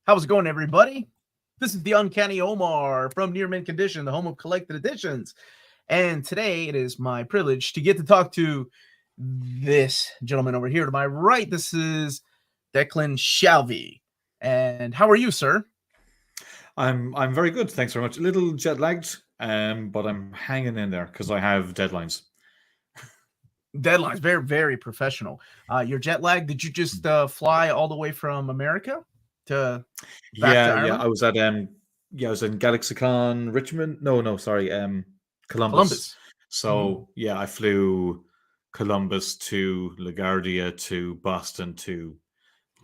How's it going, everybody? This is the Uncanny Omar from Near Mint Condition, the home of collected editions. And today it is my privilege to get to talk to this gentleman over here to my right. This is Declan Shalvey. And how are you, sir? I'm very good, thanks very much. A little jet lagged, but I'm hanging in there because I have deadlines. Deadlines, very, very professional. Your jet lag, did you just fly all the way from America to back to Yeah. Ireland? I was in GalaxyCon Richmond. No, sorry, Columbus. Columbus. So yeah, I flew Columbus to LaGuardia to Boston to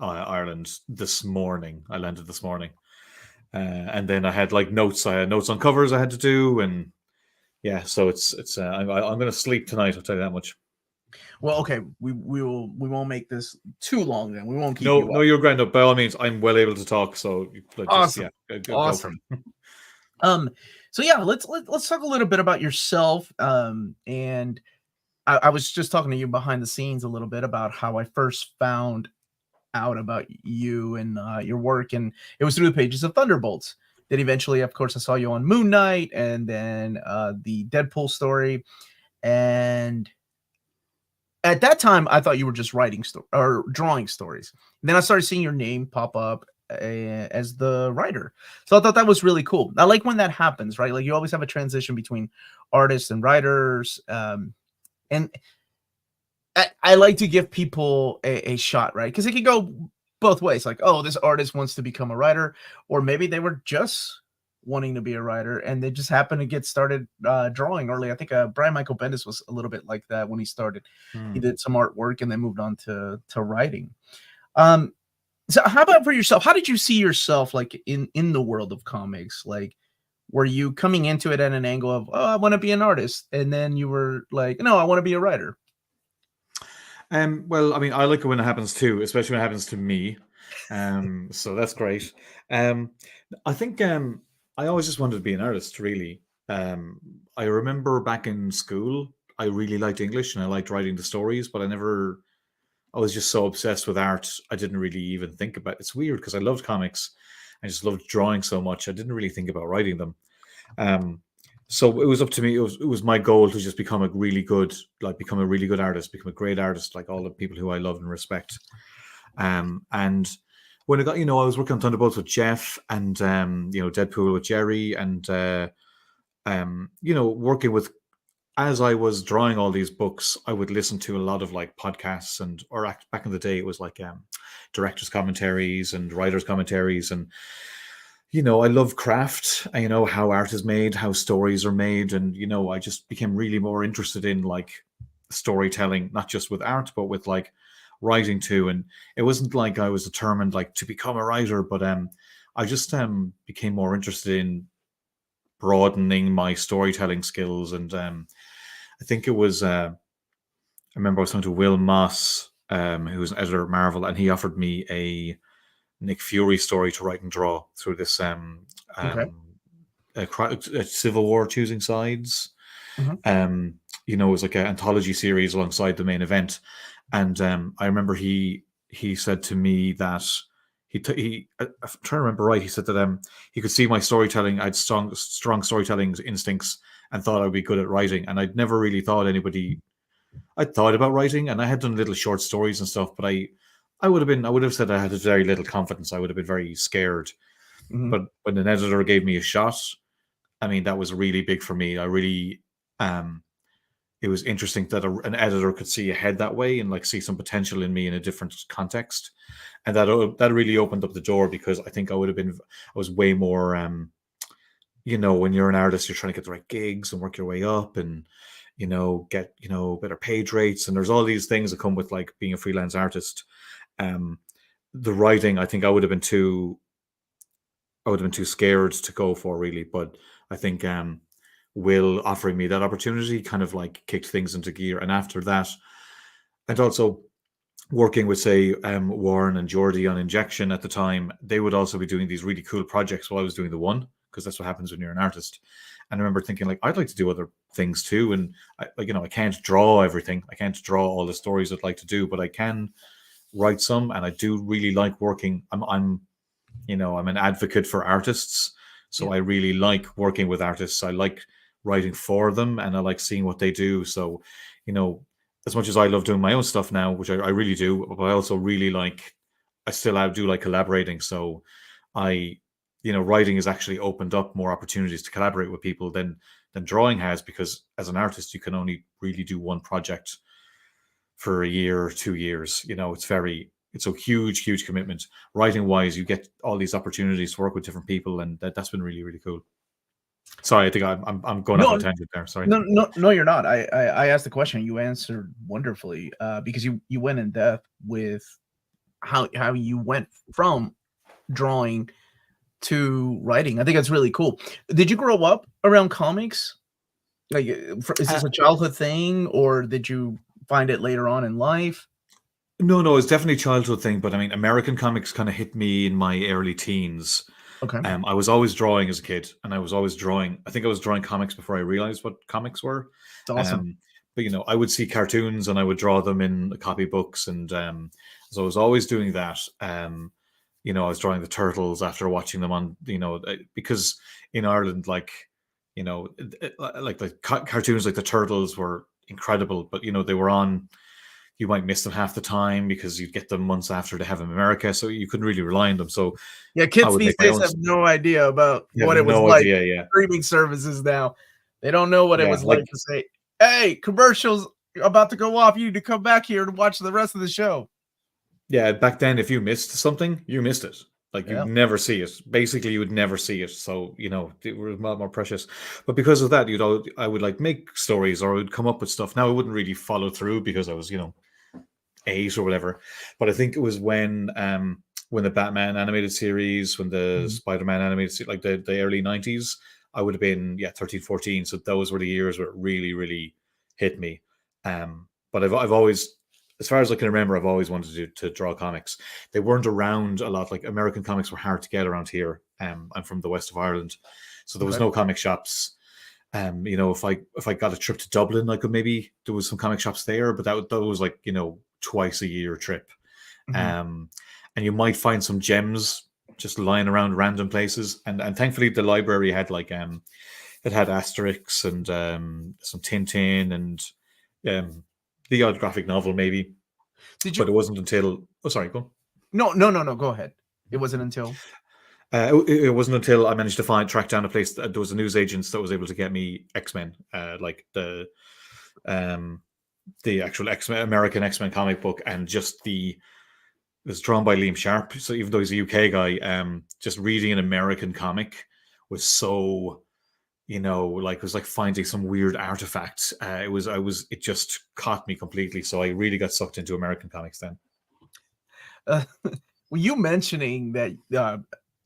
Ireland this morning. I landed this morning, and then I had like notes. I had notes on covers I had to do, and yeah, so it's. I'm going to sleep tonight. I'll tell you that much. Well, okay, we won't make this too long then. We won't keep No, you no, up. you're grand. By all means, I'm well able to talk. So just Awesome. yeah, go for Awesome. it. So yeah, let's talk a little bit about yourself. And I was just talking to you behind the scenes a little bit about how I first found out about you and your work, and it was through the pages of Thunderbolts. Then eventually, of course, I saw you on Moon Knight, and then the Deadpool story. And at that time, I thought you were just writing or drawing stories. And then I started seeing your name pop up as the writer. So I thought that was really cool. I like when that happens, right? Like you always have a transition between artists and writers. And I like to give people a shot, right? Because it can go both ways. Like, oh, this artist wants to become a writer, or maybe they were just wanting to be a writer and they just happened to get started drawing early. I think Brian Michael Bendis was a little bit like that when he started. He did some artwork and then moved on to writing. So how about for yourself? How did you see yourself like in the world of comics? Like, were you coming into it at an angle of, oh, I want to be an artist, and then you were like, no, I want to be a writer? Well, I mean, I like it when it happens too, especially when it happens to me. So that's great. I think I always just wanted to be an artist, really. I remember back in school, I really liked English and I liked writing the stories, but I was just so obsessed with art, I didn't really even think about it. It's weird because I loved comics. I just loved drawing so much. I didn't really think about writing them. Um, so it was up to me. It was my goal to just become become a really good artist, become a great artist, like all the people who I love and respect. And when I got, I was working on Thunderbolts with Jeff and Deadpool with Jerry, and working with. As I was drawing all these books, I would listen to a lot of like podcasts back in the day, it was like directors' commentaries and writers' commentaries, and I love craft. I know how art is made, how stories are made, and I just became really more interested in like storytelling, not just with art, but with like writing too. And it wasn't like I was determined like to become a writer, but I just became more interested in broadening my storytelling skills. And I think it was I remember I was talking to Will Moss, who was an editor at Marvel, and he offered me a Nick Fury story to write and draw through this Okay. a Civil War Choosing Sides. Mhm. It was like an anthology series alongside the main event. And I remember he said to me that I'm trying to remember right. He said that he could see my storytelling. I had strong storytelling instincts and thought I would be good at writing. And I'd never really thought I thought about writing, and I had done little short stories and stuff, but I would have said I had very little confidence. I would have been very scared. Mhm. But when an editor gave me a shot, I mean, that was really big for me. I really, it was interesting that an editor could see ahead that way and like see some potential in me in a different context, and that really opened up the door, because I think I was way more, when you're an artist, you're trying to get the right gigs and work your way up, and get better page rates, and there's all these things that come with like being a freelance artist. The writing, I think I would have been too scared to go for, really. But I think Will offering me that opportunity kind of like kicked things into gear. And after that, and also working with, say, Warren and Geordie on Injection at the time, they would also be doing these really cool projects while I was doing the one, because that's what happens when you're an artist. And I remember thinking, like, I'd like to do other things too. And I can't draw everything. I can't draw all the stories I'd like to do, but I can write some. And I do really like working. I'm I'm an advocate for artists. So Yeah. I really like working with artists. I like writing for them and I like seeing what they do. So, you know, as much as I love doing my own stuff now, which I really do, but I also really like, I still do like collaborating. So I, writing has actually opened up more opportunities to collaborate with people than drawing has, because as an artist, you can only really do one project for a year or 2 years. It's a huge commitment. Writing wise, you get all these opportunities to work with different people, and that's been really, really cool. Sorry, I think I'm going off on No, a tangent there. Sorry. no, you're not. I asked the question. You answered wonderfully, because you went in depth with how you went from drawing to writing. I think that's really cool. Did you grow up around comics? Like, is Uh, this a childhood thing, or did you find it later on in life? no, it's definitely a childhood thing, but I mean, American comics kind of hit me in my early teens. Okay, I was always drawing as a kid, and I was always drawing. I think I was drawing comics before I realized what comics were. it's awesome. Um, but I would see cartoons and I would draw them in the copybooks, and so I was always doing that. I was drawing the turtles after watching them on, because in Ireland, like, like the cartoons, like the turtles were incredible, but they were on. You might miss them half the time because you'd get them months after they have in America, so you couldn't really rely on them. So Yeah, I kids would these make my days own. have no idea about You have what it was no like. idea, yeah, Streaming services now, they don't know what it yeah. was Like like to say, "Hey, commercials about to go off. You need to come back here and watch the rest of the show." Yeah, back then, if you missed something, you missed it. Like you'd Yeah. never see it. Basically, you would never see it. So it was a lot more precious. But because of that, I would like make stories or I would come up with stuff. Now I wouldn't really follow through because I was 8 or whatever. But I think it was when the Batman animated series, when the Mhm. Spider-Man animated series, like the early 90s, I would have been 13, 14. So those were the years where it really, really hit me. But I've always, as far as I can remember, I've always wanted to draw comics. They weren't around a lot. Like American comics were hard to get around here. I'm from the west of Ireland, so there was Okay. no comic shops. If I got a trip to Dublin, I could maybe there was some comic shops there, but that was like twice a year trip. Mhm. Um, and you might find some gems just lying around random places. And thankfully the library had like it had Asterix and some Tintin and um, the odd graphic novel maybe. Did But you it wasn't until sorry, go on. No, go ahead. It wasn't until It wasn't until I managed to track down a place that there was a news agent that was able to get me X-Men, like um the actual X-Men American X-Men comic book, and just it was drawn by Liam Sharp. So even though he's a UK guy, just reading an American comic was so like it was like finding some weird artifact. It just caught me completely. So I really got sucked into American comics then. uh, well, you mentioning that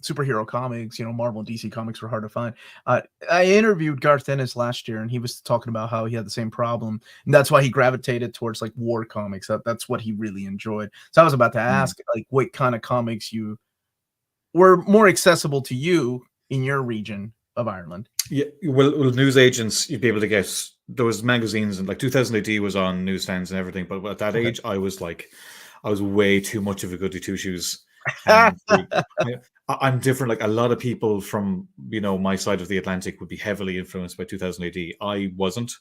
superhero comics, Marvel and DC comics were hard to find. I interviewed Garth Ennis last year, and he was talking about how he had the same problem, and that's why he gravitated towards like war comics. That's what he really enjoyed. So I was about to Mm. ask, like, what kind of comics you were more accessible to you in your region of Ireland. Yeah, well, news agents, you'd be able to get those magazines, and like 2000 AD was on newsstands and everything. But at that Okay. age, I was way too much of a goody two shoes. Yeah, I'm different. Like a lot of people from my side of the Atlantic would be heavily influenced by 2000 AD. I wasn't,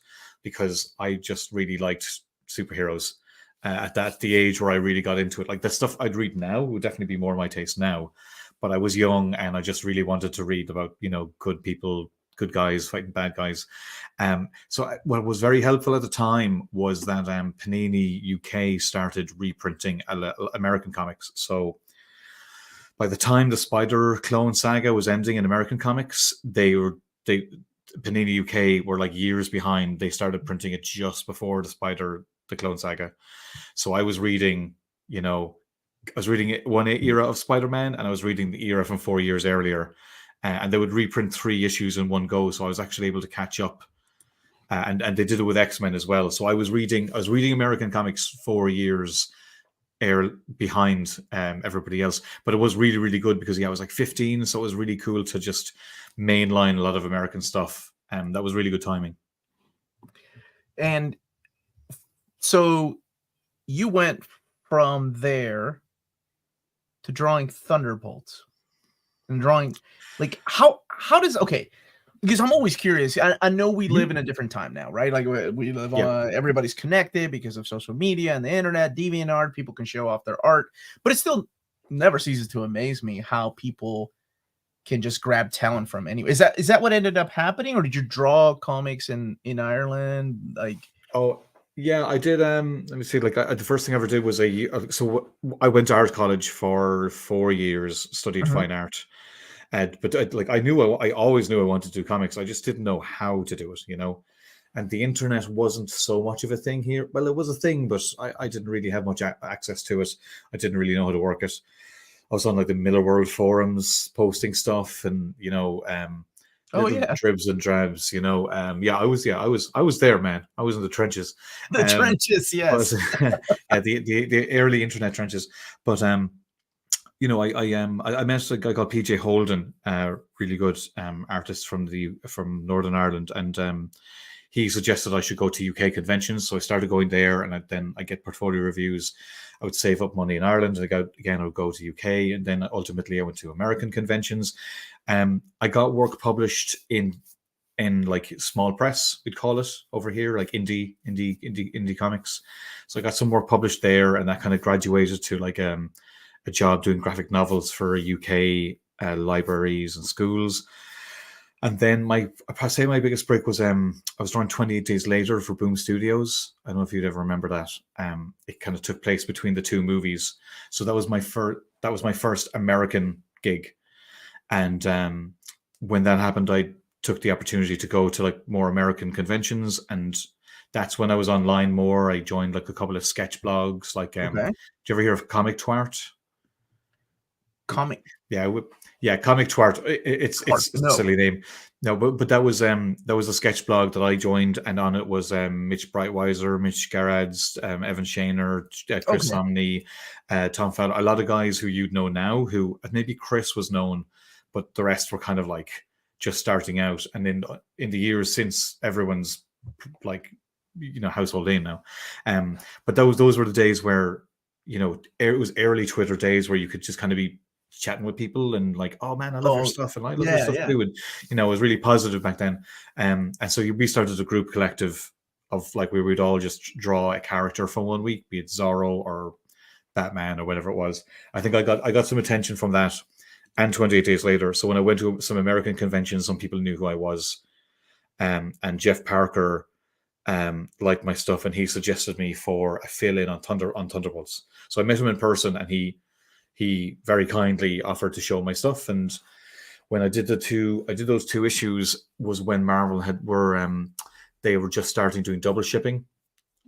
because I just really liked superheroes at the age where I really got into it. Like the stuff I'd read now would definitely be more my taste now. But I was young and I just really wanted to read about good people, good guys fighting bad guys. So what was very helpful at the time was that Panini UK started reprinting American comics. So by the time the Spider Clone saga was ending in American comics, they Panini UK were like years behind. They started printing it just before the Clone saga. So I was reading, one era of Spider-Man, and I was reading the era from 4 years earlier, and they would reprint 3 issues in one go. So I was actually able to catch up, and they did it with X-Men as well. So I was reading American comics 4 years behind everybody else, but it was really, really good because I was like 15, so it was really cool to just mainline a lot of American stuff, and that was really good timing. And so you went from there to drawing Thunderbolts. and drawing, like how does okay? Because I'm always curious. I know we live in a different time now, right? Like we live Yeah. on, everybody's connected because of social media and the internet, DeviantArt. People can show off their art, but it still never ceases to amaze me how people can just grab talent from anywhere. Is that what ended up happening, or did you draw comics in Ireland? Like, Oh, yeah, I did. Let me see. Like, the first thing I ever did was I went to art college for 4 years, studied uh fine art, but like I knew I always knew I wanted to do comics. I just didn't know how to do it, And the internet wasn't so much of a thing here. Well, it was a thing, but I didn't really have much access to it. I didn't really know how to work it. I was on like the Miller World forums posting stuff, and oh little yeah, dribs and drabs. I was there, man. I was in the trenches. the Um, trenches, but yes. yeah, the early internet trenches. But I met a guy called PJ Holden, really good artist from Northern Ireland, and he suggested I should go to UK conventions. So I started going there, and then I get portfolio reviews. I would save up money in Ireland, and I would go to UK, and then ultimately I went to American conventions. I got work published in like small press, we'd call it over here, like indie comics. So I got some work published there, and that kind of graduated to like a job doing graphic novels for UK libraries and schools. And then I'd say my biggest break was I was drawing 28 Days Later for Boom Studios. I don't know if you'd ever remember that. It kind of took place between the two movies, so that was my first American gig. And when that happened, I took the opportunity to go to like more American conventions, and that's when I was online more. I joined like a couple of sketch blogs. Like, Okay, did you ever hear of Comic Twart? comic Yeah, Comic Twart. It's a no. silly name. No, but that was a sketch blog that I joined, and on it was Mitch Breitweiser, Mitch Gerads, Evan Shaner, Chris Okay, Somney, Tom Fowler. A lot of guys who you'd know now. Who maybe Chris was known, but the rest were kind of like just starting out. And in the years since, everyone's like household name now. But those were the days where it was early Twitter days where you could just kind of be chatting with people and like, oh man, I love your oh stuff, and I love your yeah, stuff yeah. too. And it was really positive back then. And so we started a group collective of like, we would all just draw a character for 1 week, be it Zorro or Batman or whatever it was. I think I got some attention from that, and 28 Days Later. So when I went to some American conventions, some people knew who I was. And Jeff Parker liked my stuff, and he suggested me for a fill-in on Thunderbolts. So I met him in person, and he very kindly offered to show my stuff. And when I did those 2 issues was when Marvel they were just starting doing double shipping.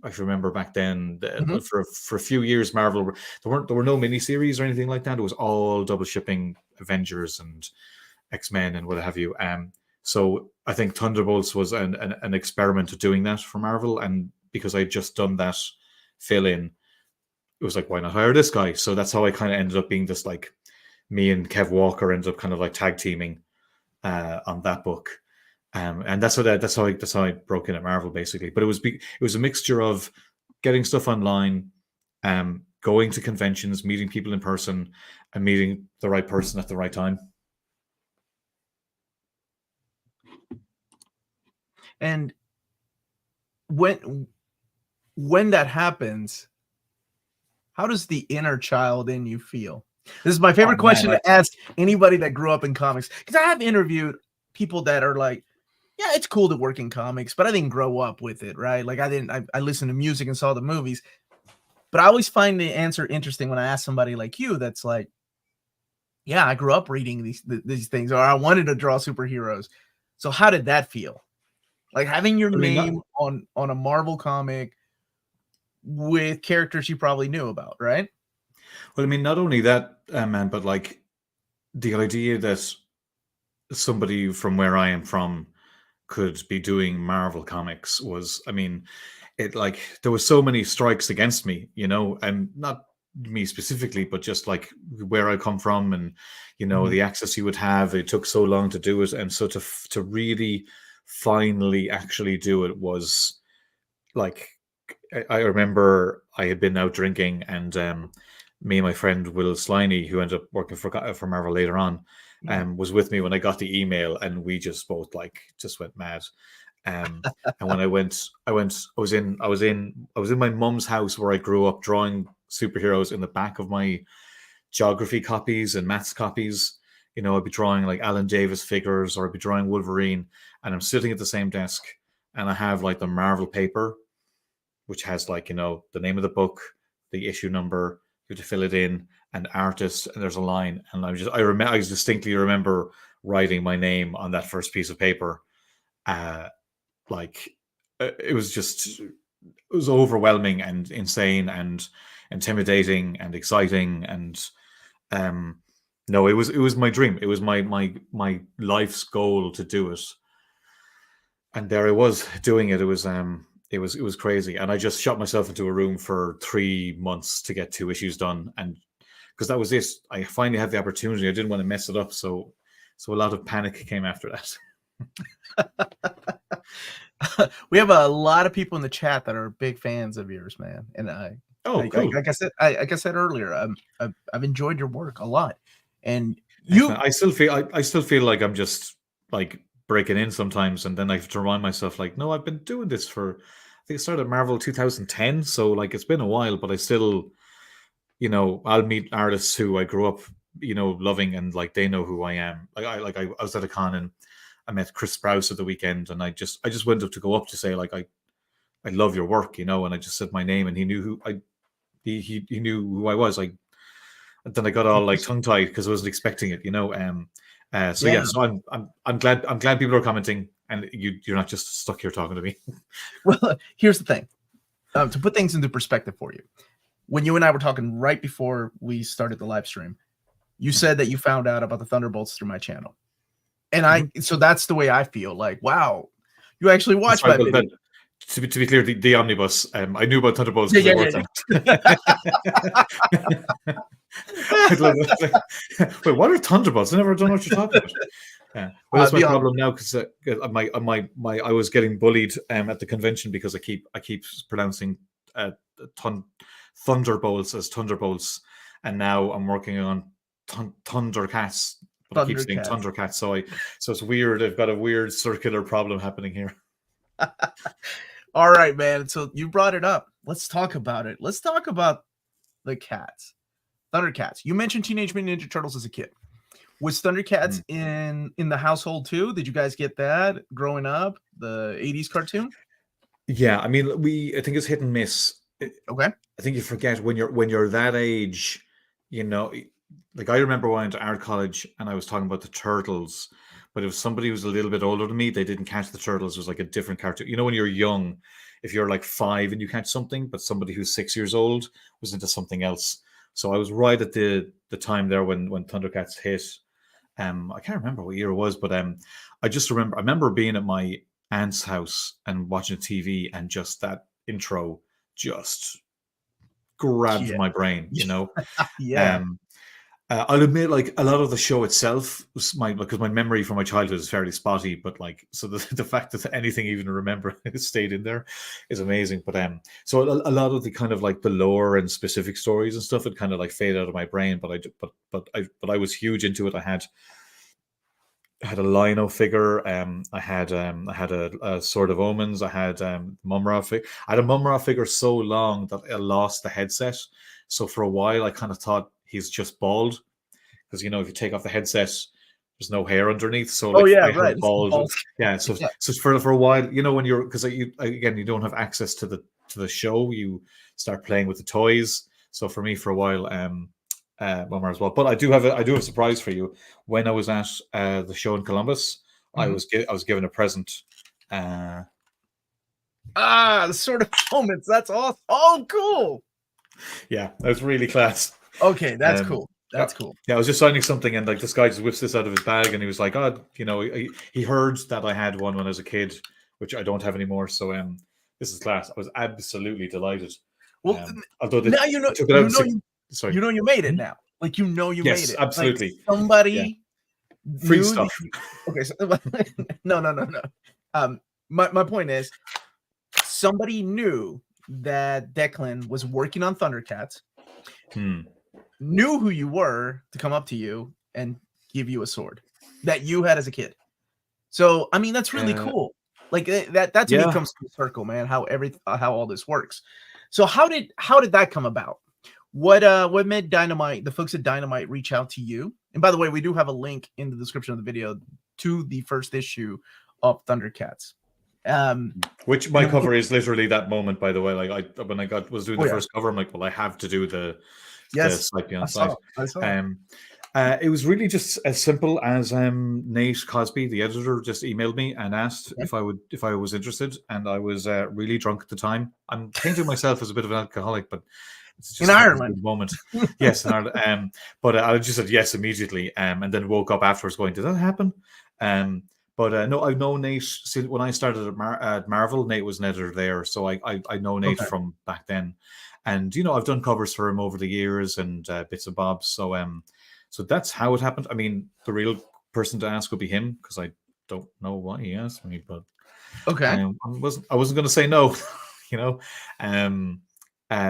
I remember back then Mhm. for a few years, Marvel there were no miniseries or anything like that. It was all double shipping Avengers and X-Men and what have you. So I think Thunderbolts was an experiment of doing that for Marvel, and because I'd just done that fill in, it was like, why not hire this guy? So that's how I kind of ended up being this, like, me and Kev Walker ended up kind of like tag teaming on that book. And that's how I broke in at Marvel, basically. But it was a mixture of getting stuff online, going to conventions, meeting people in person, and meeting the right person at the right time. And when that happens, how does the inner child in you feel? This is my Oh favorite man, question to ask anybody that grew up in comics, because I have interviewed people that are like, yeah, it's cool to work in comics, but I didn't grow up with it, right? Like I listened to music and saw the movies. But I always find the answer interesting when I ask somebody like you that's like, yeah, I grew up reading these things, or I wanted to draw superheroes. So how did that feel? Like having your I mean, not, name on a Marvel comic with characters you probably knew about, right? well, I mean, not only that, man, but like the idea that somebody from where I am from could be doing Marvel comics was, I mean, it like there was so many strikes against me, and not me specifically, but just like where I come from, and Mhm. the access you would have. It took so long to do it, and so to really finally actually do it was like, I remember I had been out drinking, and me and my friend Will Sliney, who ended up working for Marvel later on, was with me when I got the email, and we just both just went mad. And when I was in my mum's house where I grew up, drawing superheroes in the back of my geography copies and maths copies. You know, I'd be drawing like Alan Davis figures, or I'd be drawing Wolverine, and I'm sitting at the same desk, and I have like the Marvel paper, which has like, you know, the name of the book, the issue number, you have to fill it in, and artist, and there's a line, and I distinctly remember writing my name on that first piece of paper. It was overwhelming and insane and intimidating and exciting, and no, it was my dream. It was my life's goal to do it, and there I was doing it. It was crazy, and I just shut myself into a room for 3 months to get 2 issues done, and because that was it, I finally had the opportunity. I didn't want to mess it up, so a lot of panic came after that. We have a lot of people in the chat that are big fans of yours, man, and cool. Like I said earlier, I've enjoyed your work a lot, and I still feel like I'm just like breaking in sometimes, and then I have to remind myself, like, no, I've been doing this for, I think I started Marvel 2010, so like it's been a while, but I still, you know, I'll meet artists who I grew up, you know, loving, and like they know who I am. I was at a con and I met Chris Sprouse at the weekend, and I just went up to go up to say, like, I love your work, you know, and I just said my name, and he knew who he knew who I was. Like, then I got all like tongue tied because I wasn't expecting it, you know. So I'm glad people are commenting, and you're not just stuck here talking to me. Well, here's the thing, to put things into perspective for you. When you and I were talking right before we started the live stream, you said that you found out about the Thunderbolts through my channel. And so that's the way I feel. Like, wow, you actually watched my video. To be clear, the omnibus. I knew about Thunderbolts. Yeah. Wait, what are Thunderbolts? I never know what you're talking about. Yeah, well, that's my problem now, because I was getting bullied at the convention because I keep pronouncing Thunderbolts as Thunderbolts, and now I'm working on Thundercats. But I keep saying Thundercats, so it's weird. I've got a weird circular problem happening here. All right, man. So you brought it up. Let's talk about it. Let's talk about the cats. Thundercats. You mentioned Teenage Mutant Ninja Turtles as a kid. Was Thundercats in the household too? Did you guys get that growing up? The 80s cartoon? Yeah, I mean, I think it's hit and miss. Okay. I think you forget when you're that age, you know. Like, I remember when I went to art college and I was talking about the Turtles, but it was somebody who was a little bit older than me. They didn't catch the Turtles. It was like a different cartoon. You know, when you're young, if you're like 5 and you catch something, but somebody who's 6 years old was into something else. So I was right at the time there when Thundercats hit. I can't remember what year it was, but I remember being at my aunt's house and watching TV, and just that intro just grabbed my brain, you know. Yeah. I'll admit, like, a lot of the show itself was because my memory from my childhood is fairly spotty, but like, so the fact that anything even remember stayed in there is amazing. But so a lot of the kind of like the lore and specific stories and stuff had kind of like faded out of my brain. But I was huge into it. I had a Lino figure. I had a Sword of Omens. I had Mum-Ra figure. I had a Mum-Ra figure so long that I lost the headset. So for a while, I kind of thought he's just bald, because, you know, if you take off the headset, there's no hair underneath. So like, I had bald. Yeah. So for a while, you know, when you're, because you don't have access to the show, you start playing with the toys. So for me, for a while, Mum-Ra as well. But I do have a surprise for you. When I was at the show in Columbus, I was given a present. The Sword of Omens. That's awesome. Oh, cool. Yeah, that was really class. Okay, that's cool. That's cool. Yeah, I was just signing something, and like this guy just whips this out of his bag, and he was like, "Oh, you know, he heard that I had one when I was a kid, which I don't have anymore." So this is class. I was absolutely delighted. Well, although now you know you made it now. Like, you know, you made it. Absolutely. Like, somebody free stuff. Okay, so, no. My point is, somebody knew that Declan was working on Thundercats. knew who you were to come up to you and give you a sword that you had as a kid. So, I mean, that's really cool. Like that to me Yeah. comes full circle, man. How all this works. So how did that come about? What made Dynamite, the folks at Dynamite, reach out to you? And by the way, we do have a link in the description of the video to the first issue of Thundercats. Which my cover is literally that moment, by the way. Like when I was doing the first cover, I'm like, well, I have to do the site beyond sight. I saw. It was really just as simple as Nate Cosby, the editor, just emailed me and asked if I was interested, and I was really drunk at the time. I'm painting myself as a bit of an alcoholic, but it's just in Ireland. Moment. Yes, in Ireland. But I just said yes immediately, and then woke up afterwards going, "Did that happen?" But no, I've known Nate since when I started at Marvel. Nate was an editor there, so I know Nate from back then, and I've done covers for him over the years and bits and bobs. So that's how it happened. I mean, the real person to ask would be him, because I don't know why he asked me, but I wasn't going to say no,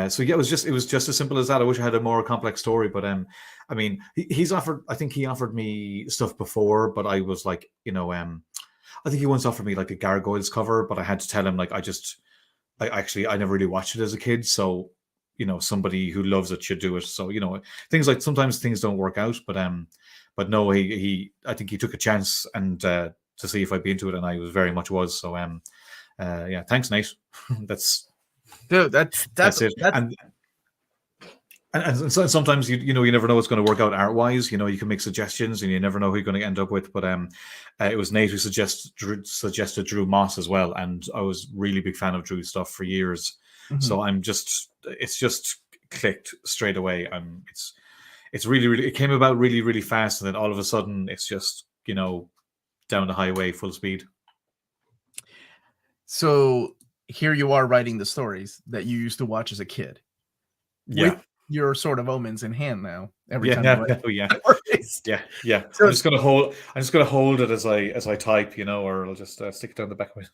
So yeah, it was just as simple as that. I wish I had a more complex story, but I mean, he's offered. I think he offered me stuff before, but I was like, I think he once offered me like a Gargoyles cover, but I had to tell him like I never really watched it as a kid, so somebody who loves it should do it. So things like sometimes things don't work out, but no, I think he took a chance and to see if I'd be into it, and I was very much was. So yeah, thanks, Nate. That's it. And sometimes you never know what's going to work out art wise. You can make suggestions and you never know who you're going to end up with. But it was Nate who suggested Drew Moss as well, and I was really big fan of Drew's stuff for years. Mm-hmm. So it's just clicked straight away. It's really it came about really, really fast, and then all of a sudden it's just down the highway full speed. So here you are writing the stories that you used to watch as a kid. Yeah. With your Sword of Omens in hand now. Yeah. So I'm just gonna hold it as I type, or I'll just stick it down the back of it.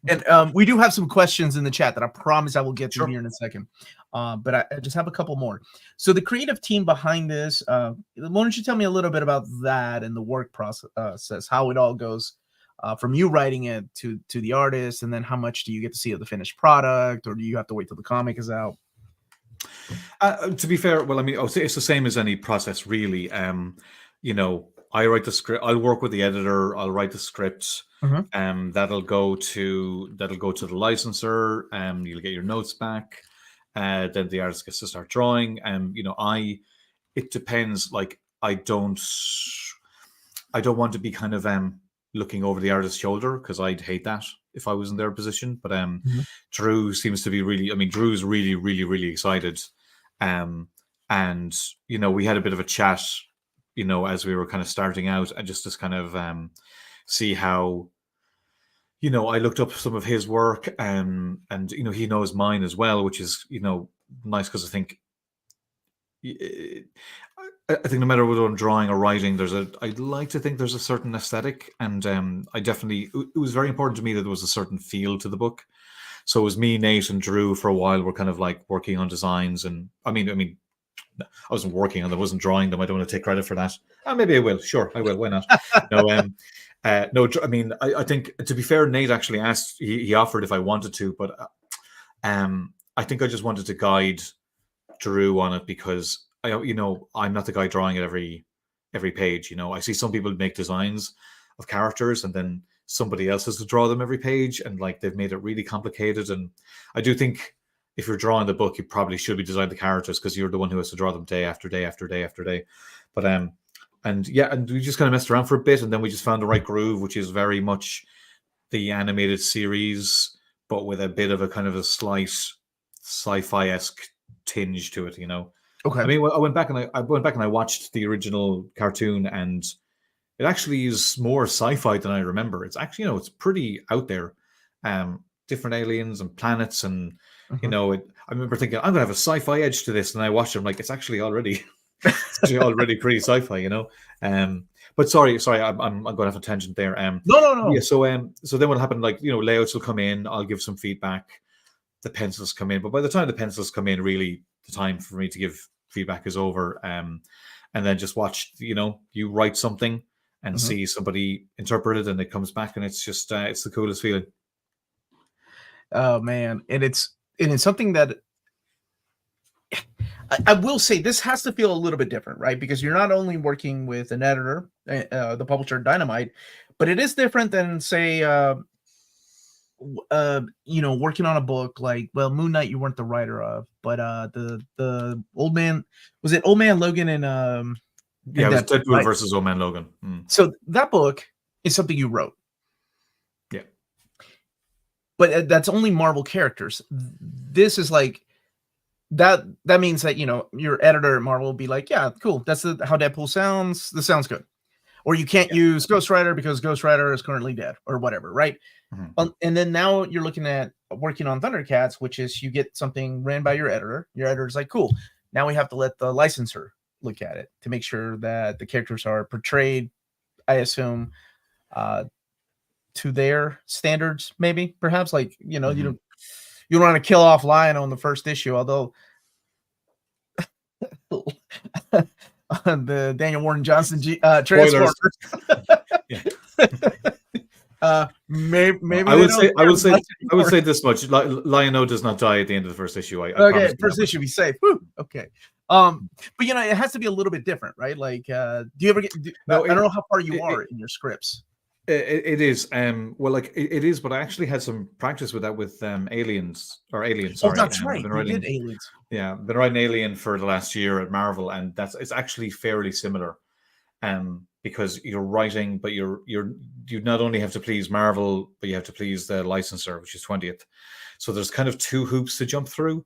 And we do have some questions in the chat that I promise I will get to here in a second. But I just have a couple more. So the creative team behind this, why don't you tell me a little bit about that and the work process, how it all goes from you writing it to the artist, and then how much do you get to see of the finished product, or do you have to wait till the comic is out? To be fair, well, I mean, it's the same as any process, really. I write the script. I'll work with the editor. I'll write the script. Mm-hmm. That'll go to the licensor. You'll get your notes back. Then the artist gets to start drawing. It depends. Like, I don't want to be kind of looking over the artist's shoulder, because I'd hate that if I was in their position. But Drew seems to be really. I mean, Drew's really, really, really excited. And we had a bit of a chat, as we were kind of starting out, and just to kind of see how, I looked up some of his work, and he knows mine as well, which is nice, because I think no matter whether I'm drawing or writing, I'd like to think there's a certain aesthetic, and it was very important to me that there was a certain feel to the book. So it was me, Nate, and Drew for a while. We're kind of like working on designs, and I mean, I wasn't working on them, I wasn't drawing them. I don't want to take credit for that. Maybe I will. Sure, I will. Why not? No, I mean, I think, to be fair, Nate actually asked. He offered if I wanted to, but I think I just wanted to guide Drew on it, because I'm not the guy drawing it every page. I see some people make designs of characters, and then somebody else has to draw them every page, and like they've made it really complicated. And I do think if you're drawing the book, you probably should be designing the characters, because you're the one who has to draw them day after day after day after day. But and we just kind of messed around for a bit, and then we just found the right groove, which is very much the animated series, but with a bit of a kind of a slight sci-fi-esque tinge to it. Okay. I mean, I went back and I watched the original cartoon, and it actually is more sci-fi than I remember. It's actually, it's pretty out there. Different aliens and planets, and I remember thinking, I'm gonna have a sci-fi edge to this, and I watched it. I'm like, it's actually already pretty sci-fi, But sorry, I'm going off a tangent there. No. Yeah. So then what happened? Like, layouts will come in. I'll give some feedback. The pencils come in, but by the time the pencils come in, really, the time for me to give feedback is over, and then just watch, you write something and Mhm. see somebody interpret it, and it comes back, and it's just it's the coolest feeling. Oh man, and it's something that I will say this has to feel a little bit different, right? Because you're not only working with an editor, the publisher Dynamite, but it is different than say, working on a book like, well, Moon Knight you weren't the writer of, but the old man, was it Old Man Logan Yeah, and it was Deadpool, Deadpool right? versus Old Man Logan. So that book is something you wrote, Yeah. but that's only Marvel characters. This is like that means that your editor at Marvel will be like, yeah, cool, that's how Deadpool sounds. This sounds good. Or you can't Yeah. use Ghost Rider because Ghost Rider is currently dead, or whatever, right? And then now you're looking at working on Thundercats, which is you get something ran by your editor. Your editor's like, cool. Now we have to let the licensor look at it to make sure that the characters are portrayed, I assume, to their standards, maybe, perhaps. Like, you don't want to kill off Lion on the first issue, although the Daniel Warren Johnson Transformers. Yeah. Maybe I would say this much: Lion-O does not die at the end of the first issue. I okay, first issue, be safe. Woo, okay. But it has to be a little bit different, right? Like, do you ever get? I don't know how far you are in your scripts. It is. Well, like it is, but I actually had some practice with that with Aliens. Sorry. Oh, that's right. I've been You writing, did Aliens. yeah, I've been writing Alien for the last year at Marvel, and it's actually fairly similar. Because you're writing, but you not only have to please Marvel, but you have to please the licensor, which is 20th. So there's kind of two hoops to jump through.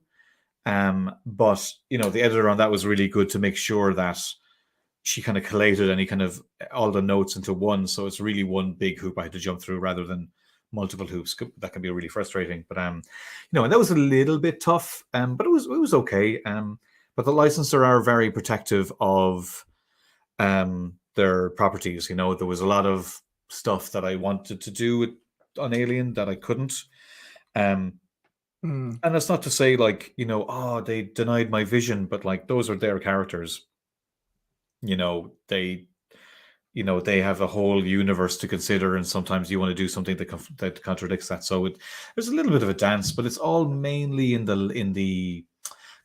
But the editor on that was really good to make sure that she kind of collated all the notes into one. So it's really one big hoop I had to jump through rather than multiple hoops. That can be really frustrating. But and that was a little bit tough. But it was okay. But the licensor are very protective of their properties. There was a lot of stuff that I wanted to do on Alien that I couldn't. And that's not to say like, they denied my vision, but like those are their characters. They have a whole universe to consider, and sometimes you want to do something that contradicts that. So there's a little bit of a dance, but it's all mainly in the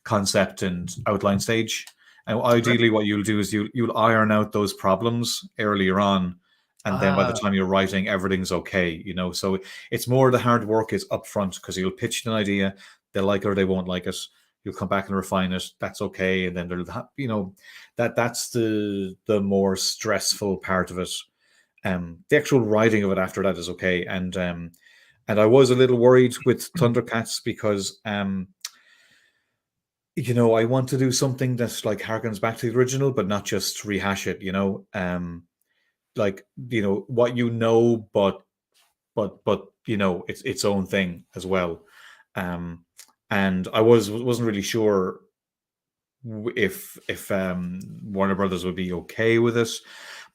concept and outline stage. And ideally, what you'll do is you'll iron out those problems earlier on, and then by the time you're writing, everything's okay. So it's more the hard work is upfront, because you'll pitch an idea, they'll like it or they won't like it. You'll come back and refine it. That's okay, and then that's the more stressful part of it. The actual writing of it after that is okay, and I was a little worried with Thundercats because I want to do something that's like harkens back to the original, but not just rehash it. Like what but it's its own thing as well. And I wasn't really sure if Warner Brothers would be okay with it,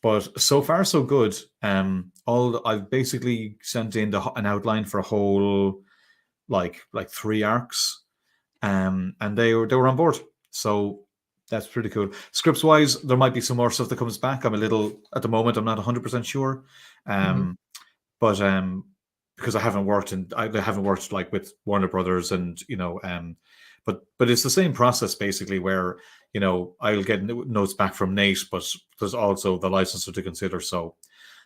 but so far so good. I've basically sent in an outline for a whole like 3 arcs. And they were on board, so that's pretty cool. Scripts wise, there might be some more stuff that comes back. I'm a little at the moment. I'm not 100% sure, but because I haven't worked like with Warner Brothers, and but it's the same process basically, where I'll get notes back from Nate, but there's also the licensor to consider. So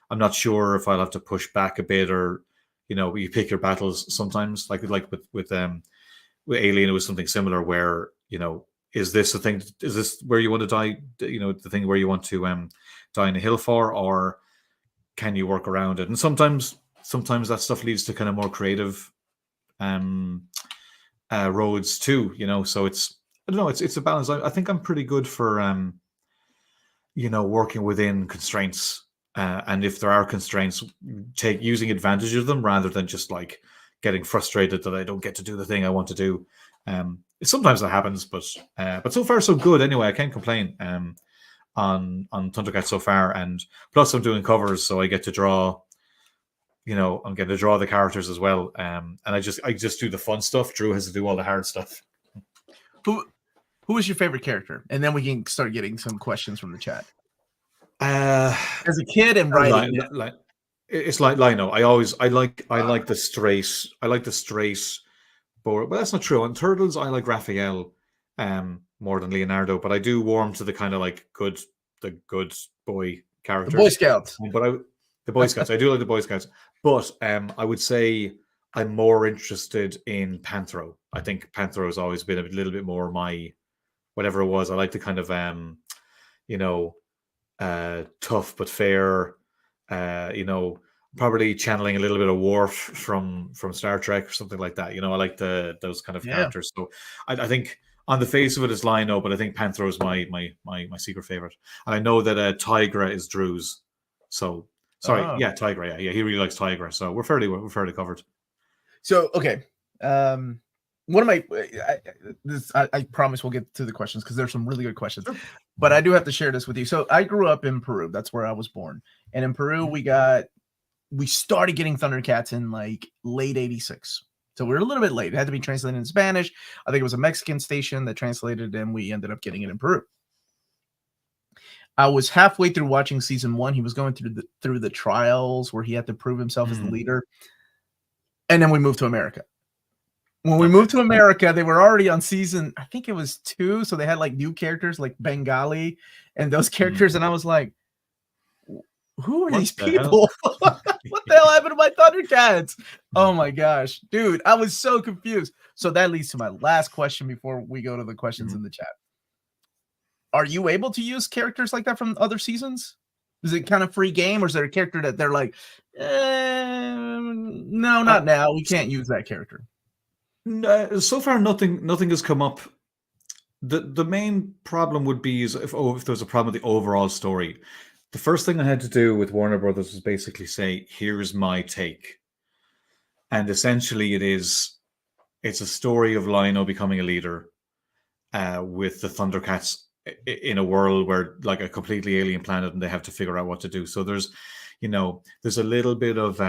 I'm not sure if I'll have to push back a bit, or you pick your battles sometimes, like with Alien, it was something similar where, is this the thing? Is this where you want to die? The thing where you want to die in a hill for, or can you work around it? And sometimes that stuff leads to kind of more creative roads too. So I don't know. It's a balance. I think I'm pretty good for working within constraints. And if there are constraints, using advantage of them rather than just like getting frustrated that I don't get to do the thing I want to do. Sometimes that happens, but so far so good. Anyway, I can't complain on Thundercats so far, and plus I'm doing covers, so I get to draw. I'm getting to draw the characters as well, and I just do the fun stuff. Drew has to do all the hard stuff. Who is your favorite character? And then we can start getting some questions from the chat. Uh, As a kid and writing, it's like Lino. I like the straight but that's not true. On Turtles, I like Raphael more than Leonardo, but I do warm to the kind of like the good boy characters. the Boy Scouts. But the Boy Scouts, I do like the Boy Scouts. But I would say I'm more interested in Panthro. I think Panthro has always been a little bit more my whatever it was. I like the kind of you know, tough but fair, you know, probably channeling a little bit of Worf from Star Trek or something like that. You know, I like those kind of characters. So I think on the face of it is Lino, but I think Panthro is my secret favorite. And I know that Tigra is Drew's. So sorry, Tigra, yeah, he really likes Tigra. So we're fairly covered. So okay, one of my I promise we'll get to the questions because there's some really good questions. Sure. But I do have to share this with you. So I grew up in Peru. That's where I was born. And in Peru, we started getting Thundercats in like late 86. So we were a little bit late. It had to be translated in Spanish. I think it was a Mexican station that translated, and we ended up getting it in Peru. I was halfway through watching season 1. He was going through the trials where he had to prove himself as the leader. And then we moved to America. When we moved to America, they were already on season, I think it was 2. So they had like new characters like Bengali and those characters. And I was like, who are these people? What the hell happened to my Thundercats? Oh my gosh, dude, I was so confused. So that leads to my last question before we go to the questions in the chat. Are you able to use characters like that from other seasons? Is it kind of free game, or is there a character that they're like, no, not now. We can't use that character. So far, nothing has come up. The main problem would be is if there's a problem with the overall story. The first thing I had to do with Warner Brothers was basically say, here's my take. And essentially it's a story of Lion-O becoming a leader with the Thundercats in a world where like a completely alien planet and they have to figure out what to do. So there's a little bit of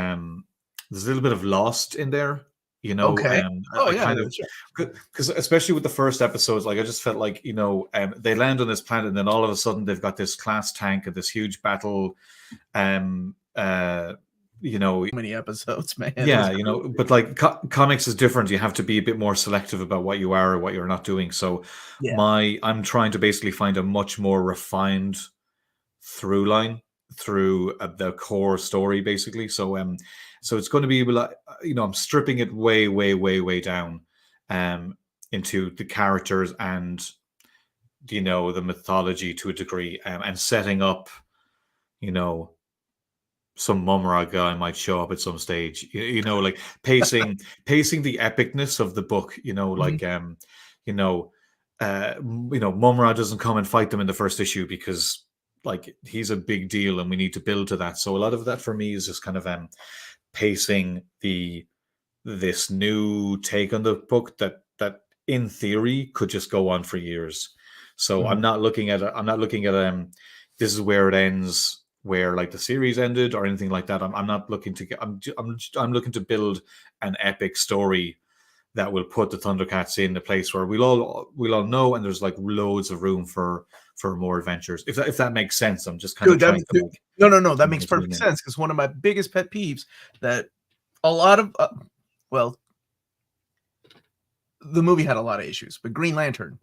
Lost in there. You know, okay. Because especially with the first episodes, like I just felt like they land on this planet and then all of a sudden they've got this class tank and this huge battle. Many episodes, man. Yeah, but like comics is different. You have to be a bit more selective about what you are or what you're not doing. So I'm trying to basically find a much more refined through line through the core story, basically. So it's going to be like, I'm stripping it way, way, way, way down into the characters and, the mythology to a degree and setting up, some Mumra guy might show up at some stage, like pacing the epicness of the book, Mumra doesn't come and fight them in the first issue because like he's a big deal and we need to build to that. So a lot of that for me is just kind of pacing this new take on the book that in theory could just go on for years. So I'm not looking at this is where it ends, where like the series ended or anything like that. I'm not looking to get. I'm looking to build an epic story that will put the Thundercats in a place where we'll all know, and there's like loads of room for more adventures. If that makes sense, I'm just kind of trying to. No, that makes perfect sense, because one of my biggest pet peeves that a lot of the movie had a lot of issues, but Green Lantern,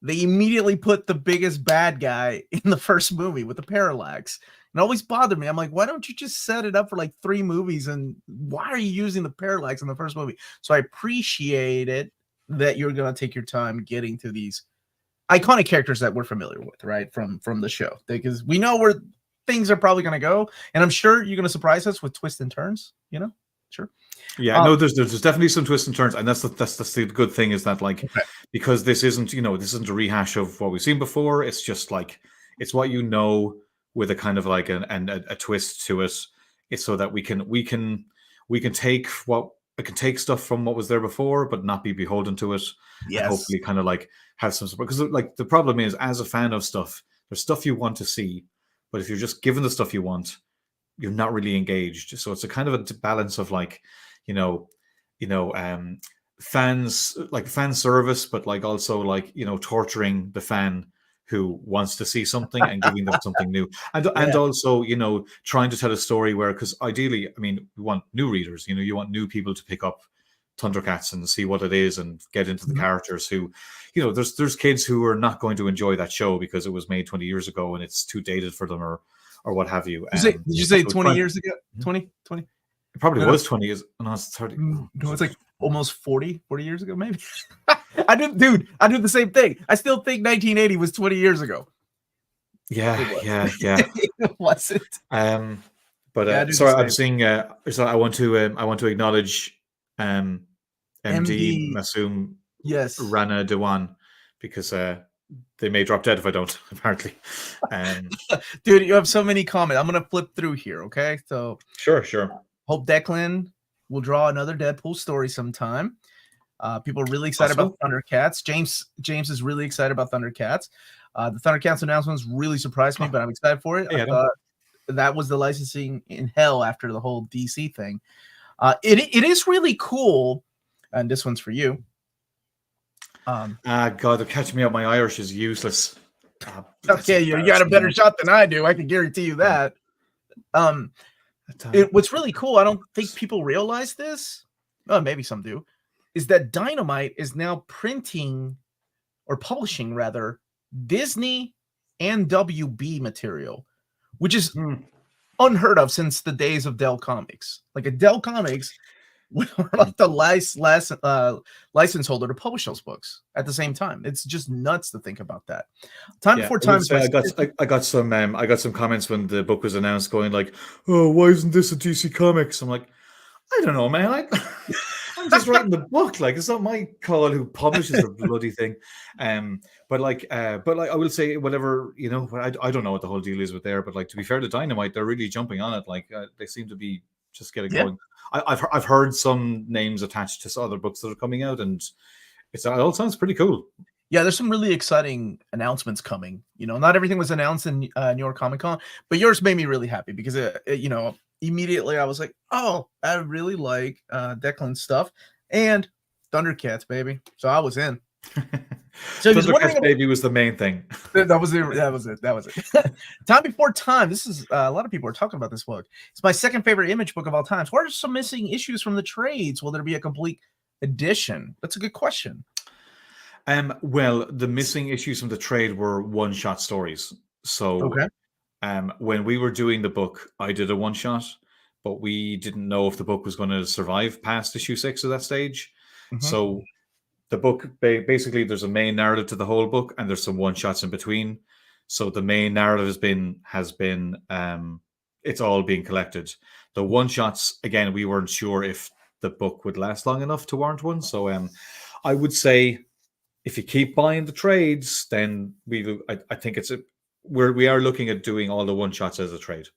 they immediately put the biggest bad guy in the first movie with the parallax. It always bothered me. I'm like, why don't you just set it up for like 3 movies? And why are you using the parallax in the first movie? So I appreciate it that you're going to take your time getting to these iconic characters that we're familiar with, right? From the show, because we know where things are probably going to go. And I'm sure you're going to surprise us with twists and turns, Sure. Yeah, no, there's definitely some twists and turns, and that's the good thing is that because this isn't a rehash of what we've seen before. It's just like it's what with a kind of like a twist to it. It's so that we can take stuff from what was there before, but not be beholden to it. Yes. And hopefully, kind of like have some support, because like the problem is, as a fan of stuff, there's stuff you want to see, but if you're just given the stuff you want, you're not really engaged. So it's a kind of a balance of like, fans, like fan service, but like also like, you know, torturing the fan who wants to see something and giving them something new, and Yeah. also, you know, trying to tell a story where, because ideally, I mean, we want new readers, you know, you want new people to pick up Thundercats and see what it is and get into the Mhm. characters who, you know, there's kids who are not going to enjoy that show because it was made 20 years ago and it's too dated for them, or what have you. Did you say So 20 years ago? 20? it probably No, no. was 20 years. No, it's 30. No, it's like almost 40 years ago, maybe. I did the same thing. I still think 1980 was 20 years ago. Yeah, It was. yeah. It wasn't. But Yeah, I do the sorry, I'm same. seeing. So I want to acknowledge MD MD, Masoom yes. Rana Dewan, because they may drop dead if I don't. Apparently, Dude, you have so many comments. I'm gonna flip through here, okay? So sure. hope Declan will draw another Deadpool story sometime. People are really excited about Thundercats. James is really excited about Thundercats. The Thundercats announcements really surprised me, but I'm excited for it. Yeah, I thought that was the licensing in hell after the whole DC thing. It is really cool, and this one's for you. God, they're catching me up. My Irish is useless. Okay, you got a better shot than I do. I can guarantee you that. What's really cool, I don't think people realize this. Maybe some do. Is that Dynamite is now printing or publishing rather Disney and WB material, which is unheard of since the days of Dell Comics. Like a Dell Comics were like the license holder to publish those books at the same time. It's just nuts to think about that. Before time. I got some comments when the book was announced, going like, "Oh, why isn't this a DC Comics?" I'm like, I don't know, man. I'm just writing the book. Like, it's not my call who publishes the bloody thing. But I will say, whatever, you know, I don't know what the whole deal is with there. But like, to be fair to Dynamite, they're really jumping on it. Like, they seem to be just getting going. I've heard some names attached to other books that are coming out, and it all sounds pretty cool. Yeah, there's some really exciting announcements coming. You know, not everything was announced in New York Comic Con, but yours made me really happy because you know, immediately I was like, oh, I really like Declan's stuff and Thundercats, baby. So I was in. So Thundercats baby was the main thing. That was it. Time Before Time. This is a lot of people are talking about this book. It's my second favorite Image book of all time. What are some missing issues from the trades? Will there be a complete edition? That's a good question. Well, the missing issues from the trade were one-shot stories. So when we were doing the book, I did a one-shot, but we didn't know if the book was going to survive past issue 6 at that stage. So the book, basically, there's a main narrative to the whole book, and there's some one-shots in between. So the main narrative has been it's all being collected. The one-shots, again, we weren't sure if the book would last long enough to warrant one. So I would say, if you keep buying the trades, then I think we are looking at doing all the one shots as a trade.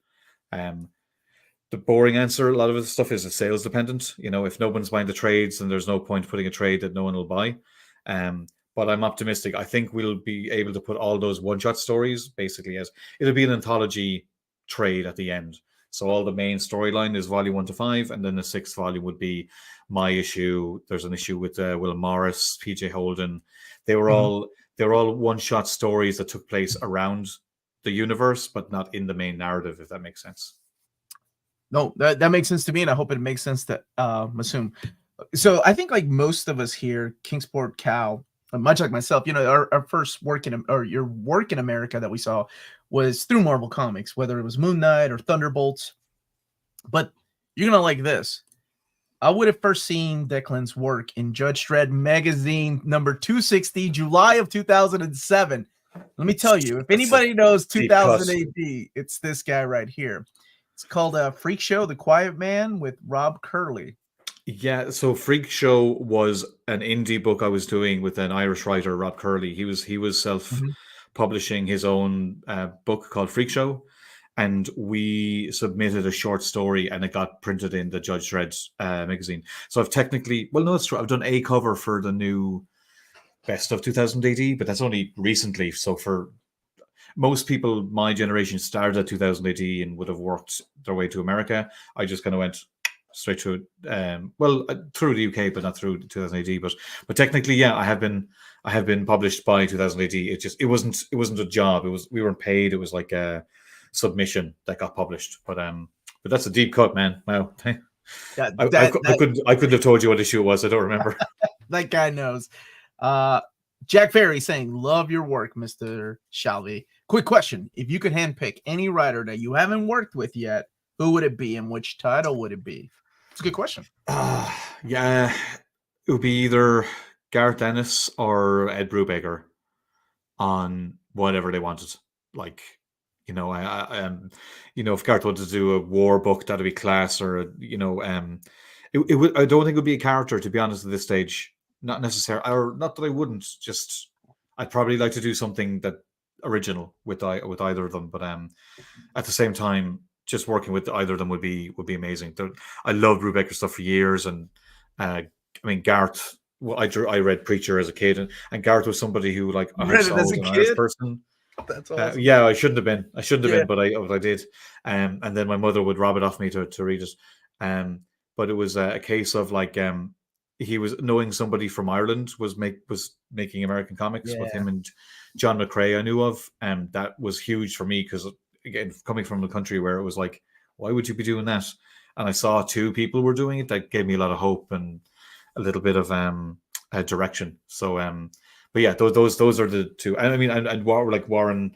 The boring answer, a lot of the stuff is sales dependent. You know, if no one's buying the trades, then there's no point putting a trade that no one will buy. But I'm optimistic. I think we'll be able to put all those one shot stories basically as it'll be an anthology trade at the end. So all the main storyline is volume 1 to 5, and then the 6th volume would be my issue. There's an issue with Will Morris, PJ Holden. They were all one-shot stories that took place around the universe, but not in the main narrative, if that makes sense. No, that makes sense to me, and I hope it makes sense to Masoom. So I think like most of us here, Kingsport Cal, much like myself, you know, our first work your work in America that we saw was through Marvel Comics, whether it was Moon Knight or Thunderbolts. But you're gonna like this. I would have first seen Declan's work in Judge Dredd magazine number 260, July of 2007. Let me tell you, if anybody knows 2000 AD, it's this guy right here. It's called Freak Show, The Quiet Man with Rob Curley. Yeah, so Freak Show was an indie book I was doing with an Irish writer, Rob Curley. He was self-publishing his own book called Freak Show, and we submitted a short story, and it got printed in the Judge Dredd magazine. So I've technically, well, no, it's true. I've done a cover for the new Best of 2000 AD, but that's only recently. So for most people, my generation started at 2000 AD and would have worked their way to America. I just kind of went, straight through. Through the UK, but not through 2000 AD. But technically, yeah, I have been published by 2000 AD. It wasn't a job. We weren't paid. It was like a submission that got published. But that's a deep cut, man. Wow. I couldn't have told you what issue it was. I don't remember. That guy knows. Jack Ferry saying, love your work, Mr. Shalvey. Quick question. If you could handpick any writer that you haven't worked with yet, who would it be and which title would it be? It's a good question. Yeah, it would be either Gareth Ennis or Ed Brubaker on whatever they wanted. Like, you know, if Gareth wanted to do a war book, that'd be class. Or it would. I don't think it would be a character, to be honest, at this stage. Not necessarily, or not that I wouldn't. Just I'd probably like to do something that original with either of them. But at the same time, just working with either of them would be amazing. I loved Brubaker stuff for years, and I mean Gareth. Well, I read Preacher as a kid, and Gareth was somebody who like I read it as a an kid? Irish person. That's awesome. Yeah, I shouldn't have been. But I did. And then my mother would rob it off me to read it. But it was a case of like he was knowing somebody from Ireland was making American comics with him and John McCrae I knew of, and that was huge for me because again coming from a country where it was like, why would you be doing that? And I saw two people were doing it. That gave me a lot of hope and a little bit of direction. So but yeah, those are the two. I mean, and Warren,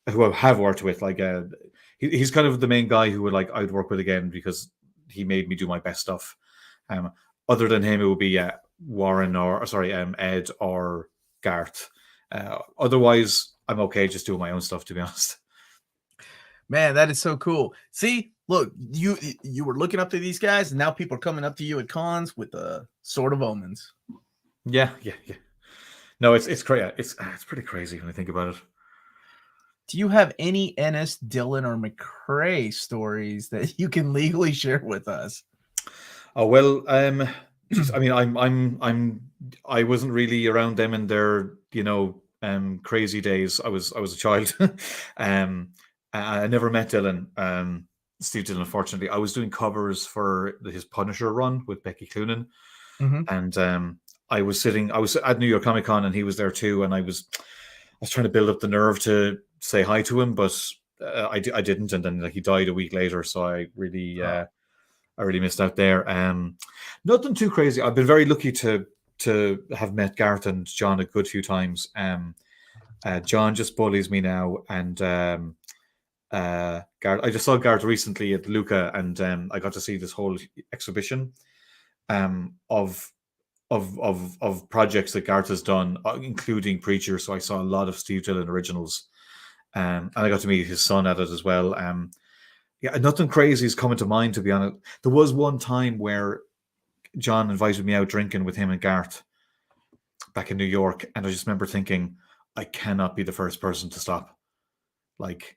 who I have worked with, like he's kind of the main guy who I'd work with again because he made me do my best stuff. Other than him, it would be Warren Ed or Garth. Otherwise, I'm okay just doing my own stuff, to be honest. Man, that is so cool. See, look, you were looking up to these guys, and now people are coming up to you at cons with Sword of Omens. Yeah. No, it's crazy. It's pretty crazy when I think about it. Do you have any Ennis, Dillon, or McCrae stories that you can legally share with us? Oh well, I mean, I wasn't really around them in their crazy days. I was a child. I never met Dillon. Steve Dillon, unfortunately. I was doing covers for his Punisher run with Becky Cloonan, and I was at New York Comic Con, and he was there too. And I was trying to build up the nerve to say hi to him, but I didn't. And then he died a week later, so I really missed out there. Nothing too crazy. I've been very lucky to have met Gareth and John a good few times. John just bullies me now, and Gareth. I just saw Gareth recently at Luca, and I got to see this whole exhibition of projects that Gareth has done, including Preacher. So I saw a lot of Steve Dillon originals, and I got to meet his son at it as well. Yeah, nothing crazy is coming to mind, to be honest. There was one time where John invited me out drinking with him and Garth back in New York, and I just remember thinking, I cannot be the first person to stop. Like,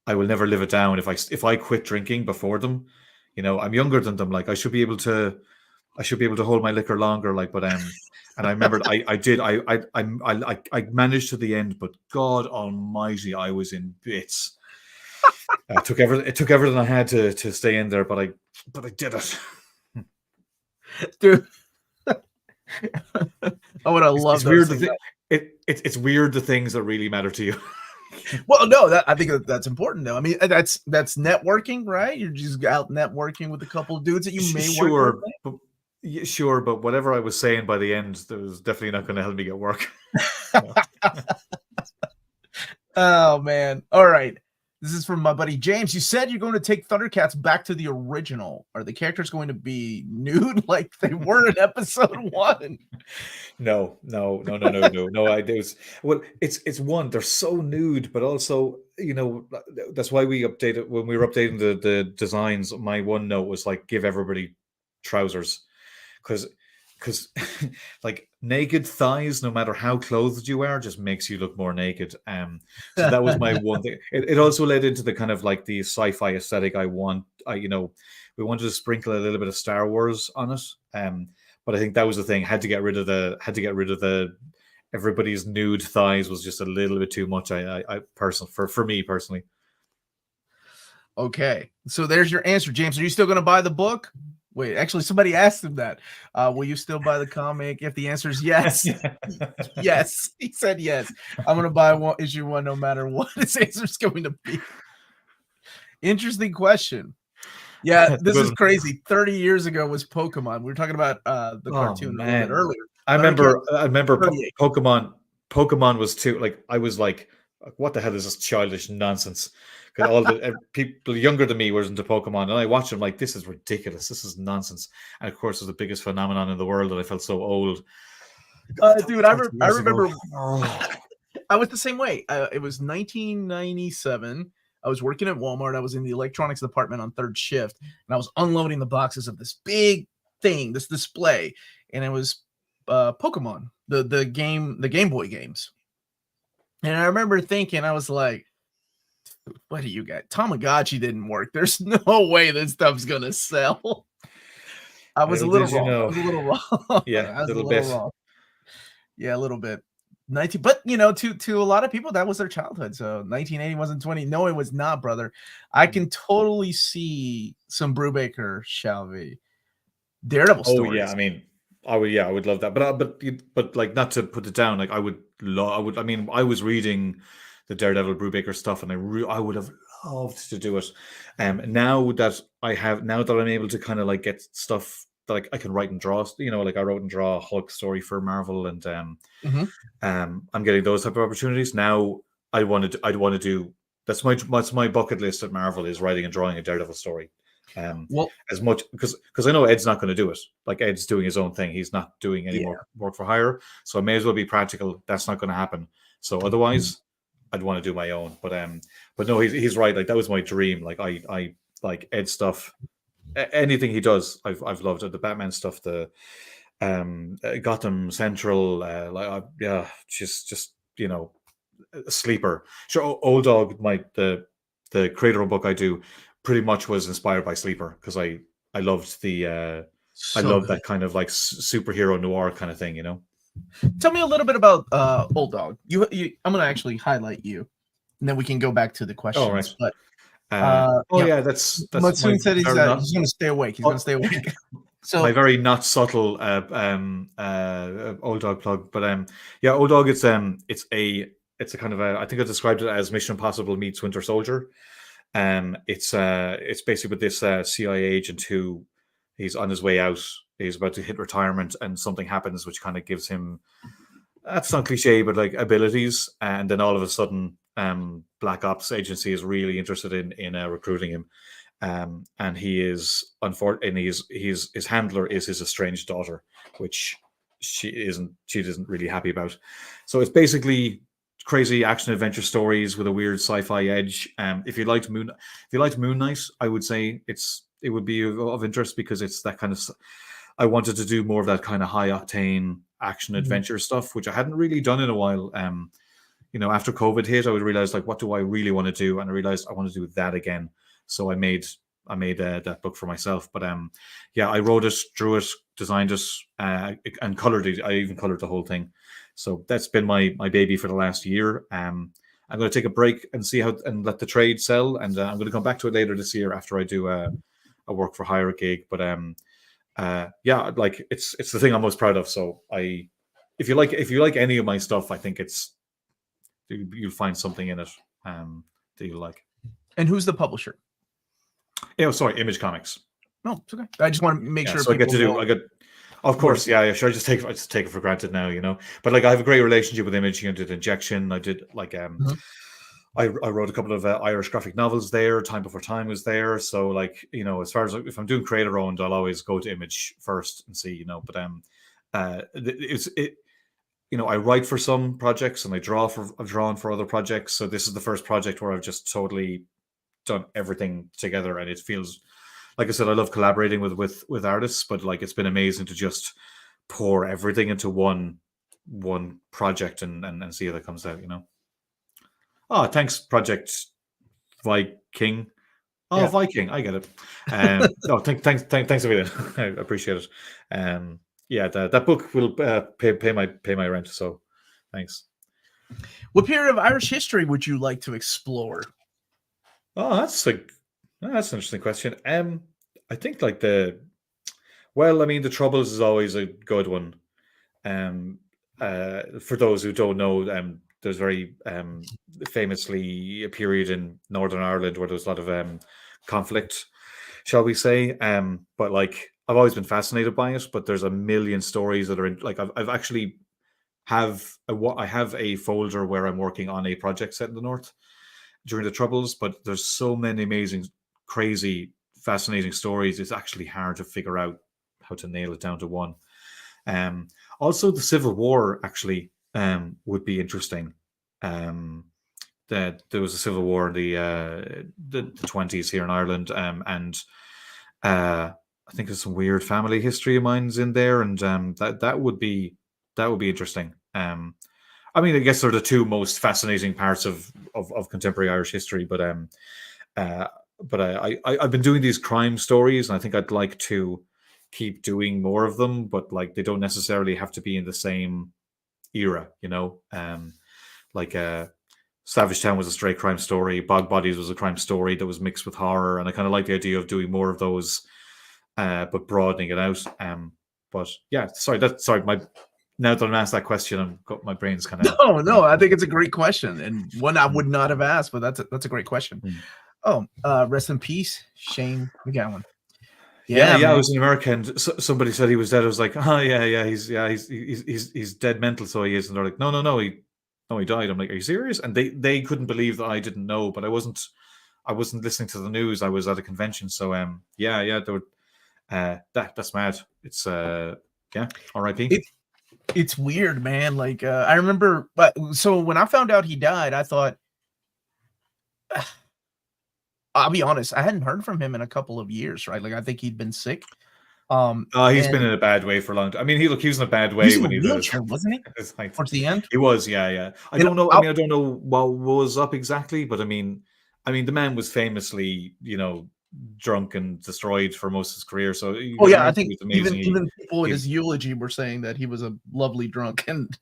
I will never live it down if I quit drinking before them. I'm younger than them. Like, I should be able to hold my liquor longer. Like, but and I remembered I managed to the end, but God Almighty, I was in bits. It took everything I had to stay in there, but I did it, dude. I would have loved. It's weird the things that really matter to you. Well, no, I think that's important though. I mean, that's networking, right? You're just out networking with a couple of dudes that you may work with. Sure, but whatever I was saying by the end, that was definitely not going to help me get work. Oh man! All right. This is from my buddy James. You said you're going to take Thundercats back to the original. Are the characters going to be nude like they were in episode 1? No. It's one. They're so nude, but also, that's why we updated when we were updating the designs. My one note was like, give everybody trousers, because like naked thighs, no matter how clothed you are, just makes you look more naked. So that was my one thing. It also led into the kind of like the sci-fi aesthetic I want. We wanted to sprinkle a little bit of Star Wars on it. But I think that was the thing. Had to get rid of the everybody's nude thighs was just a little bit too much. For me personally. Okay, so there's your answer, James. Are you still going to buy the book? Wait, actually, somebody asked him that. Will you still buy the comic? If the answer is yes, yes, he said yes. I'm gonna buy issue 1 no matter what his answer is going to be. Interesting question. Yeah, That's a this good is one. crazy. 30 years ago was Pokemon. We were talking about the Oh cartoon a little bit man, earlier. I Thundercats remember 38. Pokemon. Pokemon was too like I was like, what the hell is this childish nonsense? Because all the people younger than me were into Pokemon, and I watched them like this is ridiculous. This is nonsense. And of course, it was the biggest phenomenon in the world, and I felt so old. God, that was Dude, 30 I years ago. remember I was the same way. It was 1997. I was working at Walmart. I was in the electronics department on third shift, and I was unloading the boxes of this big thing, this display, and it was Pokemon, the Game Boy games. And I remember thinking, I was like, "What do you got? Tamagotchi didn't work. There's no way this stuff's gonna sell." I was a Little little did you wrong. I know. was a little wrong. Yeah, I a was a little little bit. wrong. Yeah, a little bit. 19, but you know, to a lot of people, that was their childhood. So 1980 wasn't 20. No, it was not, brother. I can totally see some Brubaker, Shalvey, Daredevil Oh yeah, I stories. mean, I would love that. But like not to put it down, like I would. I mean, I was reading the Daredevil Brubaker stuff, and I would have loved to do it. Now that I'm able to kind of like get stuff that I can write and draw. You know, like I wrote and draw a Hulk story for Marvel, and Mhm. I'm getting those type of opportunities now. I'd want to do that's my bucket list at Marvel is writing and drawing a Daredevil story. Um, Well, as much because I know Ed's not going to do it. Like Ed's doing his own thing. He's not doing any more yeah. work for hire. So I may as well be practical. That's not going to happen. So otherwise, I'd want to do my own. But no, he's right. Like that was my dream. Like I like Ed stuff. Anything he does, I've loved it. The Batman stuff, the Gotham Central, yeah, just you know, a sleeper. Sure, Old Dog, the creator of book I do, pretty much was inspired by Sleeper because I loved I So loved good. that kind of like superhero noir kind of thing, you know. Tell me a little bit about Old Dog. I'm gonna actually highlight you, and then we can go back to the All right. questions. But Oh yeah, yeah, that's my Matsun said very not he's gonna stay awake. He's gonna oh, stay awake. my So very not subtle Old Dog plug. But yeah, Old Dog it's a kind of a I think I described it as Mission Impossible meets Winter Soldier. It's basically with this CIA agent who he's on his way out. He's about to hit retirement, and something happens which kind of gives him that's not cliche, but like abilities. And then all of a sudden, Black Ops agency is really interested in recruiting him. And he is unfortunately his handler is his estranged daughter, which she isn't really happy about. So it's basically crazy action adventure stories with a weird sci-fi edge. If you liked Moon Knight, I would say it would be of interest because it's that kind of I wanted to do more of that kind of high octane action Mhm. adventure stuff, which I hadn't really done in a while. You know, after COVID hit, I would realize like, what do I really want to do? And I realized I want to do that again. So I made that book for myself. But yeah, I wrote it, drew it, designed it, and colored it. I even colored the whole thing. So that's been my baby for the last year. I'm going to take a break and see how and let the trade sell, and I'm going to come back to it later this year after I do a work for hire gig. But yeah, like it's the thing I'm most proud of. So if you like any of my stuff, I think you'll find something in it that you like. and who's the publisher? Oh, sorry, Image Comics. No, it's okay. I just want to make Yeah, sure so people know I get of where to course, find. yeah, sure. I just take it for granted now, you know. But like I have a great relationship with Image. You know, did Injection. I did like Mhm. I wrote a couple of Irish graphic novels there. Time Before Time was there. So like you know, as far as if I'm doing creator owned, I'll always go to Image first and see, you know. But it's it you know, I write for some projects and I've drawn for other projects. So this is the first project where I've just totally done everything together, and it feels like I said, I love collaborating with artists, but like it's been amazing to just pour everything into one project and see how that comes out. You know. Oh, thanks, Project Viking. Oh, Yeah. Viking, I get it. No, thanks, everything. I appreciate it. Yeah, that book will pay my rent. So, thanks. What period of Irish history would you like to explore? Oh, that's an interesting question. I think like Well, I mean, the Troubles is always a good one. Um, for those who don't know, there's very famously a period in Northern Ireland where there's a lot of conflict, shall we say? But like, I've always been fascinated by it. But there's a million stories that are in. Like, I've actually I have a folder where I'm working on a project set in the north during the Troubles. But there's so many amazing, crazy, fascinating stories. It's actually hard to figure out how to nail it down to one. Um, Also, the Civil War actually would be interesting. That there was a civil war in the 20s here in Ireland, and I think there's some weird family history of mine's in there, and that would be interesting. I mean, I guess they're the two most fascinating parts of contemporary Irish history, uh, but I've been doing these crime stories, and I think I'd like to keep doing more of them, but like they don't necessarily have to be in the same era, you know. Like Savage Town was a straight crime story, Bog Bodies was a crime story that was mixed with horror, and I kind of like the idea of doing more of those, but broadening it out. But yeah, sorry. My now that I'm asked that question, I've got my brain's kind of No, I think it's a great question, and one I would not have asked, but that's a great question. Oh, rest in peace, Shane McGowan. Yeah, Yeah, I man. was in America, and somebody said he was dead. I was like, oh he's dead mental, so he is. And they're like, no, he died. I'm like, are you serious? And they couldn't believe that I didn't know, but I wasn't listening to the news. I was at a convention, so they were, that's mad. It's yeah, R.I.P. It's weird, man. Like I remember, but so when I found out he died, I thought, I'll be honest, I hadn't heard from him in a couple of years, right? Like I think he'd been sick. He's been And in a bad way for a long time. I mean, he was in a bad he was way in a when he was wheelchair, wasn't he? his height. Towards the end. He was, yeah. I And don't know. I I'll, mean, I don't know what was up exactly, but I mean, the man was famously, drunk and destroyed for most of his career. So you oh can yeah, I argue think he was amazing. even people in He, his eulogy were saying that he was a lovely drunk, and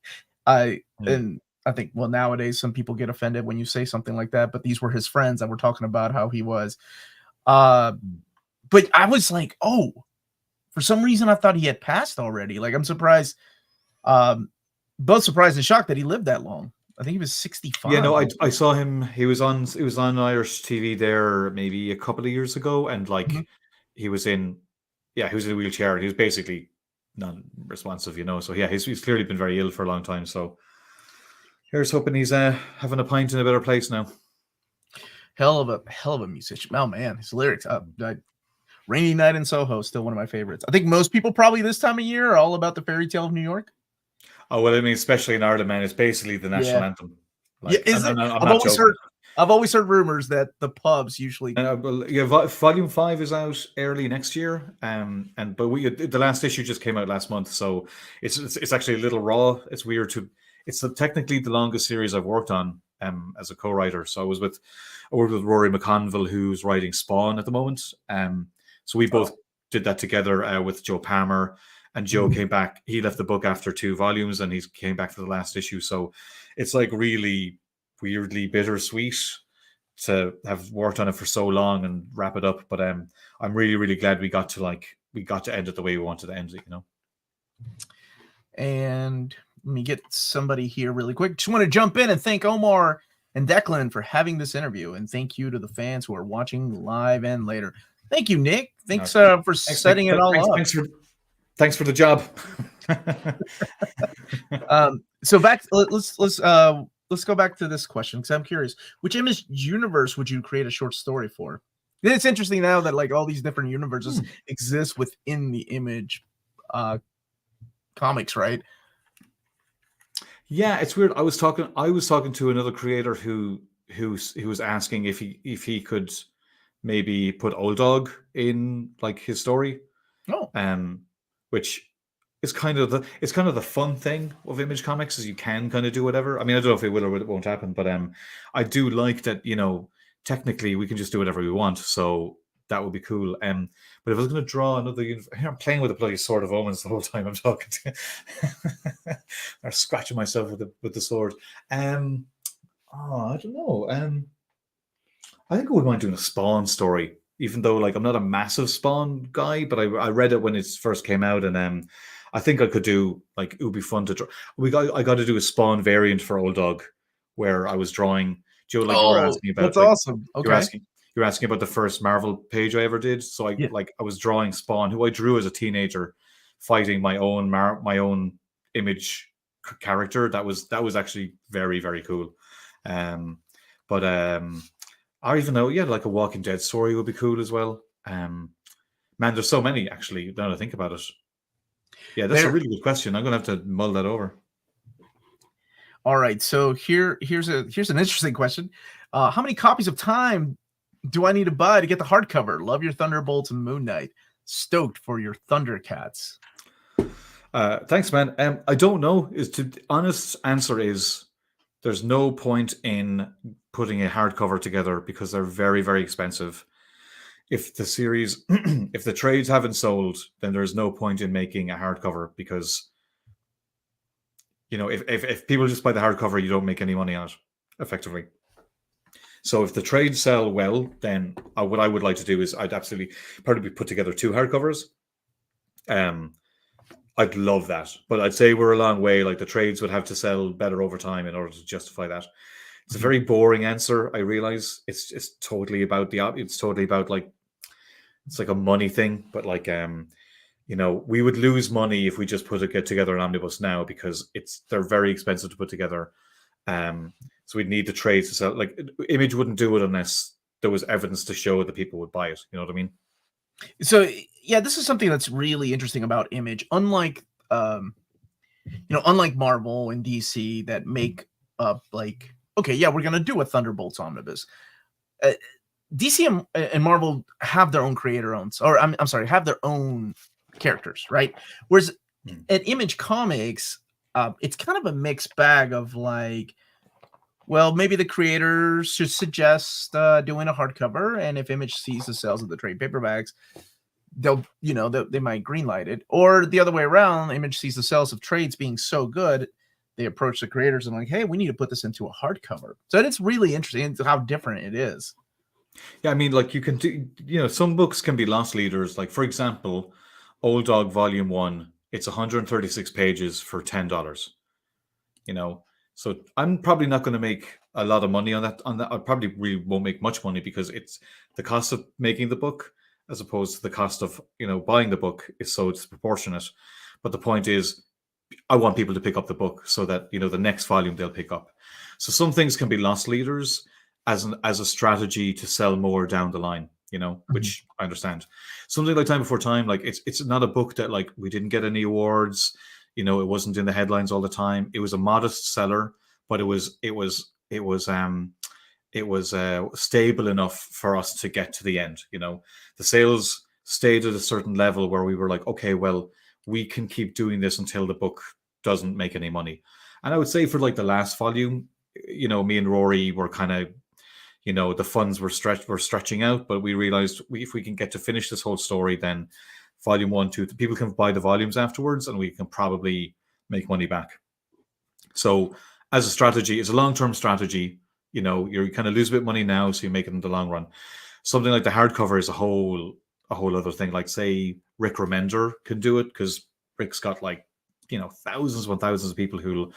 yeah. and I think, well, nowadays some people get offended when you say something like that, but these were his friends that were talking about how he was. Uh, but I was like, oh, for some reason I thought he had passed already. Like I'm surprised, both surprised and shocked that he lived that long. I think he was Yeah, 65. no, I saw him. He was on Irish TV there maybe a couple of years ago, and Mhm. like he was in, he was in a wheelchair. And he was basically non-responsive, So yeah, he's clearly been very ill for a long time. So here's hoping he's having a pint in a better place now. Hell of a musician. Oh man, his lyrics. Rainy Night in Soho, still one of my favorites. I think most people probably this time of year are all about the fairy tale of New York. Oh well, I mean, especially in Ireland, man, it's basically the national Yeah. anthem. Yeah, Like, is and it? I'm I've not always joking. heard I've always heard rumors that the pubs usually. Well, yeah, Volume 5 is out early next year, but the last issue just came out last month, so it's actually a little raw. It's weird to. It's technically the longest series I've worked on as a co-writer. So I worked with Rory McConville, who's writing Spawn at the moment. So we both Oh. did that together with Joe Palmer, and Joe came back. He left the book after 2 volumes, and he came back for the last issue. So it's like really weirdly bittersweet to have worked on it for so long and wrap it up. But I'm really, really glad we got to end it the way we wanted to end it. And let me get somebody here really quick. Just want to jump in and thank Omar and Declan for having this interview, and thank you to the fans who are watching live and later. Thank you, Nick. Thanks for setting it all up. Thanks for the job. So let's go back to this question because I'm curious. Which Image universe would you create a short story for? It's interesting now that like all these different universes exist within the Image comics, right? Yeah, it's weird. I was talking to another creator who was asking if he could maybe put Old Dog in like his story. Oh, Which is kind of the fun thing of Image Comics is you can kind of do whatever. I mean, I don't know if it will or it won't happen, but I do like that, technically we can just do whatever we want. So that would be cool. But if I was going to draw another I'm playing with a bloody Sword of Omens the whole time I'm talking to or scratching myself with the sword. I don't know. I think I would mind doing a Spawn story. even though like I'm not a massive Spawn guy, but I read it when it first came out, and I think I could do like it would be fun to draw. I got to do a Spawn variant for Old Dog where I was drawing. Joe, like you were Oh, asking about, that's like awesome. you're Okay. asking you're asking about the first Marvel page I ever did. So Yeah. I was drawing Spawn, who I drew as a teenager, fighting my own my own image character. That was actually very very cool. Um, but I even know, yeah, like a Walking Dead story would be cool as well. Man, there's so many actually. Now that I think about it, yeah, that's a There. really good question. I'm gonna have to mull that over. All right. So here's an interesting question. How many copies of Time do I need to buy to get the hardcover? Love your Thunderbolts and Moon Knight. Stoked for your Thundercats. Thanks, man. I don't know. Is to honest answer is there's no point in putting a hardcover together because they're very very expensive. If the series, if the trades haven't sold, then there's no point in making a hardcover because if people just buy the hardcover, you don't make any money on it effectively. So if the trades sell well, then what I would like to do is I'd absolutely probably put together 2 hardcovers. I'd love that, but I'd say we're a long way. Like the trades would have to sell better over time in order to justify that. It's a very boring answer. I realize it's totally about it's totally about like it's like a money thing, but like we would lose money if we just get together an omnibus now because they're very expensive to put together. So we'd need the trades to sell. Like Image wouldn't do it unless there was evidence to show that people would buy it. You know what I mean? So yeah, this is something that's really interesting about Image. Unlike unlike Marvel and DC that make up like, okay, yeah, we're gonna do a Thunderbolts omnibus. DC and Marvel have their own creator-owns, or I'm sorry, have their own characters, right? Whereas at Image Comics, it's kind of a mixed bag of like, well, maybe the creators should suggest doing a hardcover, and if Image sees the sales of the trade paperbacks, they might greenlight it. Or the other way around, Image sees the sales of trades being so good, they approach the creators and like, hey, we need to put this into a hardcover. So it's really interesting how different it is. Yeah, I mean, like you can do, some books can be loss leaders. Like for example, Old Dog Volume 1, it's 136 pages for $10. So I'm probably not going to make a lot of money on that. I probably really won't make much money because it's the cost of making the book as opposed to the cost of buying the book is so disproportionate. But the point is, I want people to pick up the book so that the next volume they'll pick up. So some things can be loss leaders as a strategy to sell more down the line. Which I understand. Something like Time Before Time, like it's not a book that like we didn't get any awards. It wasn't in the headlines all the time. It was a modest seller, but it was stable enough for us to get to the end. The sales stayed at a certain level where we were like, okay, well, we can keep doing this until the book doesn't make any money. And I would say for like the last volume, me and Rory were kind of, the funds were stretching out, but we realized if we can get to finish this whole story, then volume 1, 2, people can buy the volumes afterwards and we can probably make money back. So as a strategy, it's a long-term strategy. You're kind of lose a bit of money now, so you make it in the long run. Something like the hardcover is a whole other thing. Like say Rick Remender can do it because Rick's got like thousands upon thousands of people who'll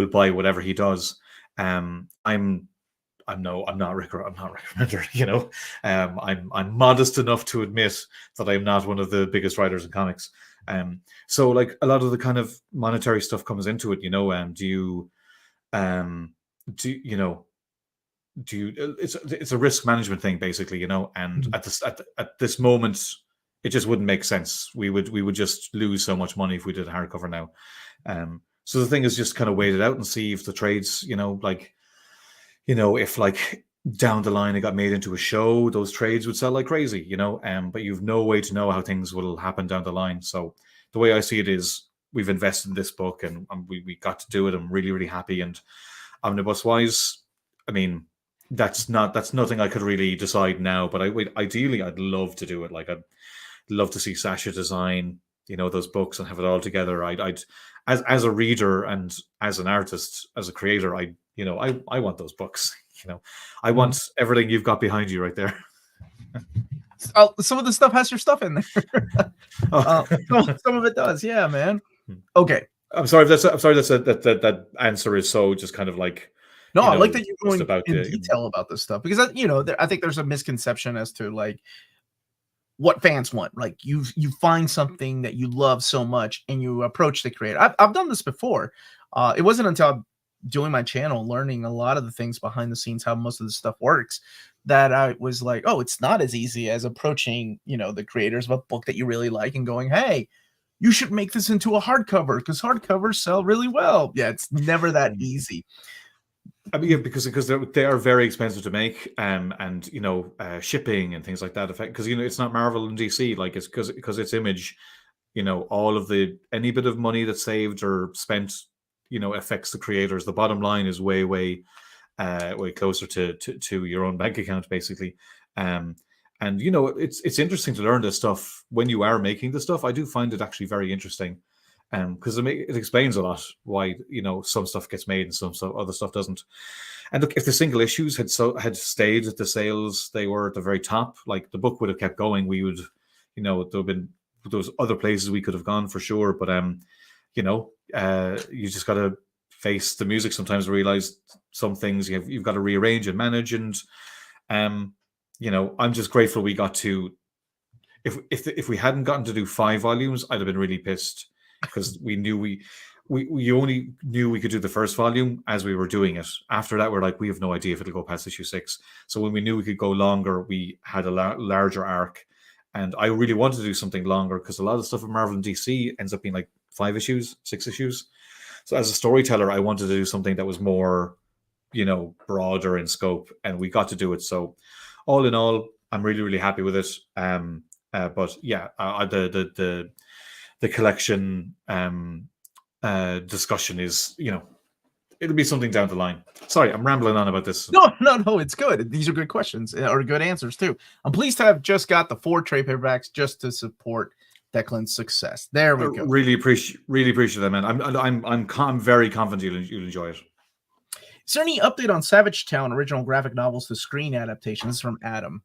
buy whatever he does. I'm not Rick Remender. I'm modest enough to admit that I'm not one of the biggest writers in comics. So like a lot of the kind of monetary stuff comes into it. It's a risk management thing basically, and at this moment it just wouldn't make sense. We would just lose so much money if we did a hardcover now. So the thing is just kind of wait it out and see if the trades, if like down the line it got made into a show, those trades would sell like crazy, but you've no way to know how things will happen down the line. So the way I see it is we've invested in this book and we got to do it. I'm really, really happy. And omnibus wise, I mean, that's nothing I could really decide now, but ideally I'd love to do it. Like I'd love to see Sasha design, those books and have it all together. I'd as a reader and as an artist, as a creator, I want those books. I want everything you've got behind you right there. some of the stuff has your stuff in there. Oh. Some of it does. Yeah, man. Okay. I'm sorry. That answer is so just kind of like, no, I like that you're going about in detail about this stuff because I think there's a misconception as to like what fans want. Like you find something that you love so much and you approach the creator. I've done this before. It wasn't until I'm doing my channel, learning a lot of the things behind the scenes, how most of the stuff works, that I was like, oh, it's not as easy as approaching, the creators of a book that you really like and going, hey, you should make this into a hardcover because hardcovers sell really well. Yeah, it's never that easy. I mean, yeah, because they are very expensive to make, and shipping and things like that affect, because it's not Marvel and DC, like it's because it's Image, all of any bit of money that's saved or spent, affects the creators. The bottom line is way closer to your own bank account, basically. And it's interesting to learn this stuff when you are making the stuff. I do find it actually very interesting, because it explains a lot why some stuff gets made and some stuff, other stuff doesn't. And look, if the single issues had stayed at the sales they were at the very top, like the book would have kept going. We would, there have been those other places we could have gone for sure. But you just got to face the music sometimes, realize some things you've got to rearrange and manage. And I'm just grateful we got to. If we hadn't gotten to do 5 volumes, I'd have been really pissed, because we knew we only knew we could do the first volume as we were doing it. After that, we're like, we have no idea if it'll go past issue 6. So when we knew we could go longer, we had a larger arc. And I really wanted to do something longer, because a lot of stuff in Marvel and DC ends up being like 5 issues, 6 issues. So as a storyteller, I wanted to do something that was more, broader in scope, and we got to do it. So all in all, I'm really, really happy with it. But yeah, the collection discussion is, it'll be something down the line. Sorry, I'm rambling on about this. No, it's good. These are good questions, or good answers too. I'm pleased to have just got the 4 trade paperbacks just to support Declan's success. There we go. Really appreciate that, man. I'm very confident you'll enjoy it. Is there any update on Savage Town original graphic novels to screen adaptations? From Adam.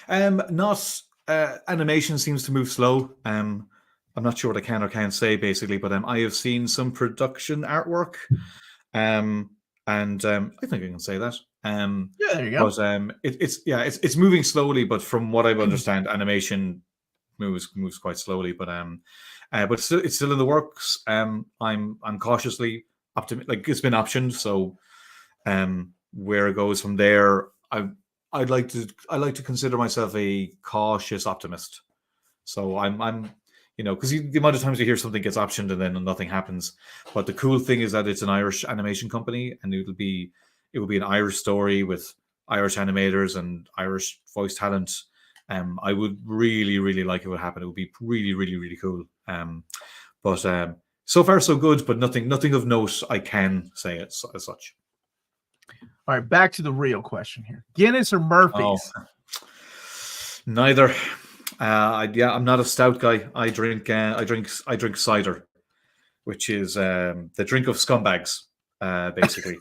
Not animation seems to move slow. I'm not sure what I can or can't say, basically, but I have seen some production artwork, and I think I can say that. Yeah, there you go. But it's moving slowly. But from what I understand, animation moves quite slowly. But it's still in the works. I'm cautiously optimistic. Like, it's been optioned, so where it goes from there, I like to consider myself a cautious optimist. So I'm because the amount of times you hear something gets optioned and then nothing happens. But the cool thing is that it's an Irish animation company, and it will be an Irish story with Irish animators and Irish voice talent. I would really, really like it would happen. It would be really, really, really cool. But so far so good, but nothing of note I can say as such. All right, back to the real question here: Guinness or Murphy's? Oh. Neither. I'm not a stout guy. I drink cider, which is the drink of scumbags, basically.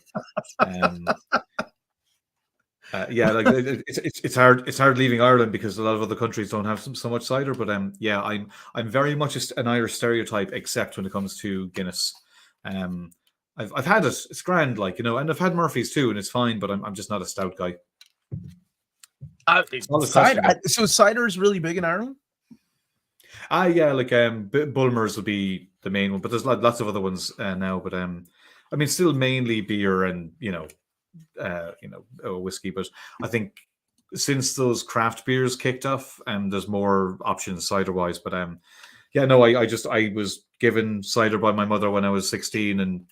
It's hard leaving Ireland, because a lot of other countries don't have so much cider. But I'm very much an Irish stereotype, except when it comes to Guinness. I've had it; it's grand, and I've had Murphy's too, and it's fine. But I'm just not a stout guy. So cider is really big in Ireland. Bulmers would be the main one, but there's lots of other ones now. But still mainly beer and whiskey. But I think since those craft beers kicked off, there's more options cider wise. But I was given cider by my mother when I was 16, and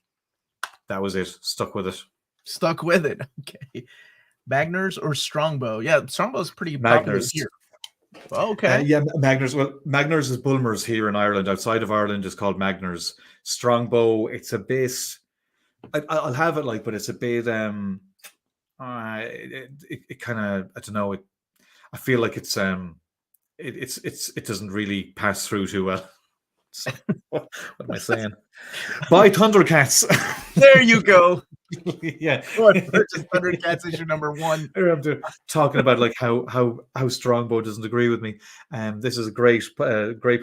that was it. Stuck with it. Okay. Magners or Strongbow? Yeah, Strongbow's pretty popular here. Okay. Magners. Well, Magners is Bulmers here in Ireland. Outside of Ireland, it's called Magners. Strongbow, it's a bit. I'll have it but it's a bit. It kind of, I don't know. I feel like it doesn't really pass through too well. So, what am I saying? Buy Thundercats. There you go. Yeah. Go and purchase Thundercats issue #1. I'm talking about like how Strongbow doesn't agree with me. This is a great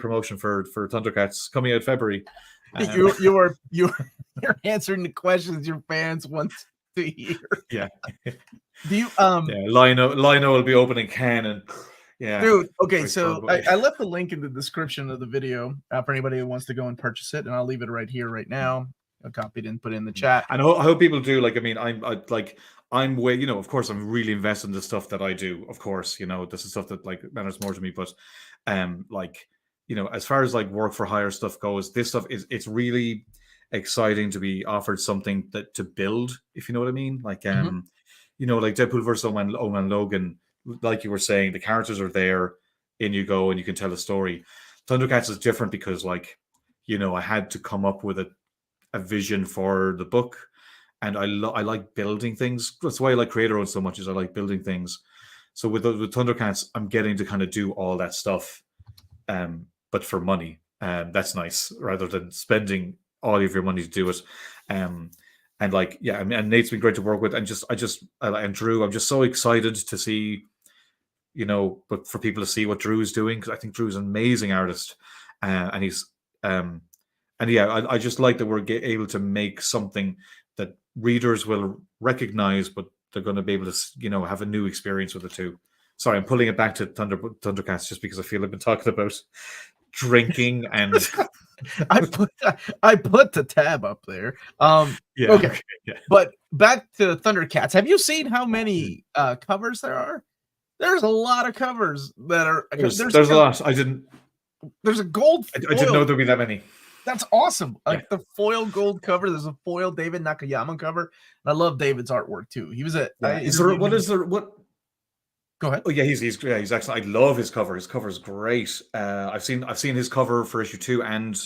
promotion for Thundercats coming out February. You're answering the questions your fans want to hear. Yeah. Do you Yeah, Lino will be opening can and yeah. Dude, okay, so I left the link in the description of the video for anybody who wants to go and purchase it, and I'll leave it right here, right now. I copied and put it in the chat. And I hope people do. Like, I mean, I'm way, you know, of course, I'm really invested in the stuff that I do. Of course, you know, this is stuff that like matters more to me. But, like, you know, as far as like work for hire stuff goes, this stuff it's really exciting to be offered something that to build, if you know what I mean. Like, you know, like Deadpool versus Old Man Logan. Like you were saying, the characters are there, in you go, and you can tell a story. Thundercats is different because, like, you know, I had to come up with a vision for the book, and I like building things. That's why I like Creator Owned so much, is I like building things. So with Thundercats, I'm getting to kind of do all that stuff, but for money. That's nice, rather than spending all of your money to do it. And like, yeah, I mean, and Nate's been great to work with, and and Drew, I'm just so excited to see, you know, but for people to see what Drew's doing, because I think Drew's an amazing artist, and he's, and yeah, I just like that we're able to make something that readers will recognize, but they're going to be able to, you know, have a new experience with it too. Sorry, I'm pulling it back to Thundercats just because I feel I've been talking about drinking and. I put the tab up there. Yeah. Okay. Yeah. But back to Thundercats. Have you seen how many covers there are? There's a lot of covers that are. There's a lot. I didn't. There's a gold. I didn't know there'd be that many. That's awesome. Like the foil gold cover. There's a foil David Nakayama cover. And I love David's artwork too. He was a. What? Go ahead. Oh yeah, he's excellent. I love his cover. His cover is great. I've seen his cover for issue 2 and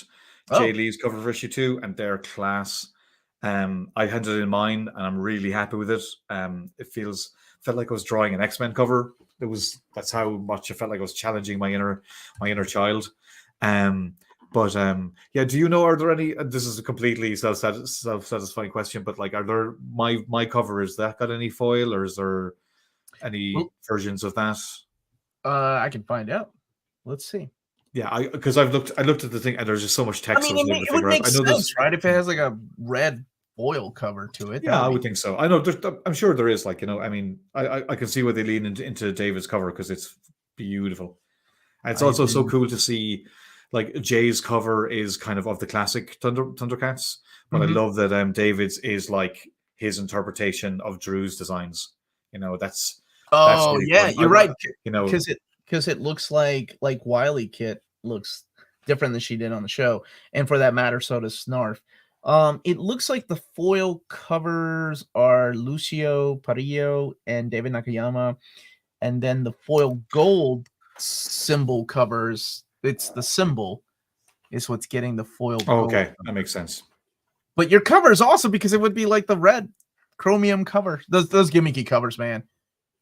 Jay Lee's cover for issue 2, and they're class. I handed in mine, and I'm really happy with it. It felt like I was drawing an X-Men cover. That's how much I felt like I was challenging my inner child. But yeah, do you know, are there any? This is a completely self-satisfying question, but like, are there my cover, is that got any foil, or is there any versions of that? I can find out. Let's see. Yeah, because I looked at the thing, and there's just so much text. I mean, it would make sense, right? If it has like a red foil cover to it. Yeah, I would think so. I know. I'm sure there is. Like, you know, I mean, I can see where they lean into David's cover, because it's beautiful. And it's also so cool to see, like, Jay's cover is kind of the classic Thundercats, but I love that David's is like his interpretation of Drew's designs. You know, that's really yeah, fun. you're right. You know, because it looks like Wily Kit looks different than she did on the show, and for that matter, so does Snarf. It looks like the foil covers are Lucio Parillo and David Nakayama, and then the foil gold symbol covers. It's the symbol is what's getting the foil. Okay, that makes sense. But your cover is awesome, because it would be like the red chromium cover. Those gimmicky covers, man.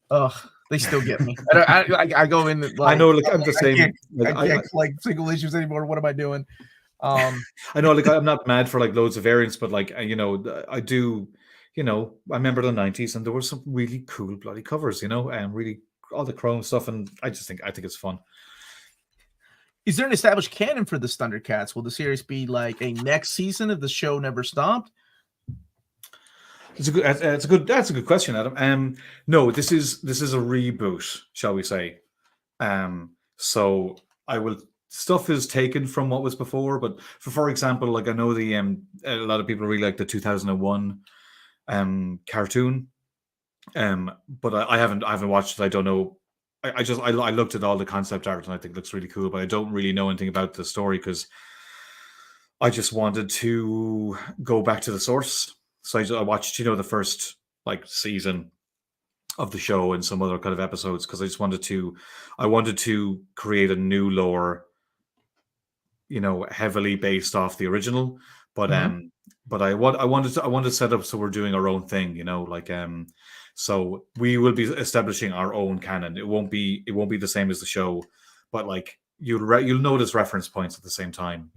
Ugh, they still get me. I go in. Like, I know. Like, I'm the same. I can't like single issues anymore. What am I doing? I know. Like, I'm not mad for like loads of variants, but like, you know, I do. You know, I remember the '90s, and there were some really cool bloody covers. You know, and really all the chrome stuff, and I think it's fun. Is there an established canon for the Thundercats? Will the series be like a next season if the show never stopped? That's a good question, Adam. No, this is a reboot, shall we say? So stuff is taken from what was before, but for example, like, I know a lot of people really like the 2001 cartoon, but I haven't watched it. I don't know. I looked at all the concept art, and I think it looks really cool, but I don't really know anything about the story, because I just wanted to go back to the source. So I watched, you know, the first like season of the show and some other kind of episodes, because I wanted to create a new lore, you know, heavily based off the original, but but I wanted to set up so we're doing our own thing, you know, like so we will be establishing our own canon. It won't be the same as the show, but like, you'll notice reference points at the same time.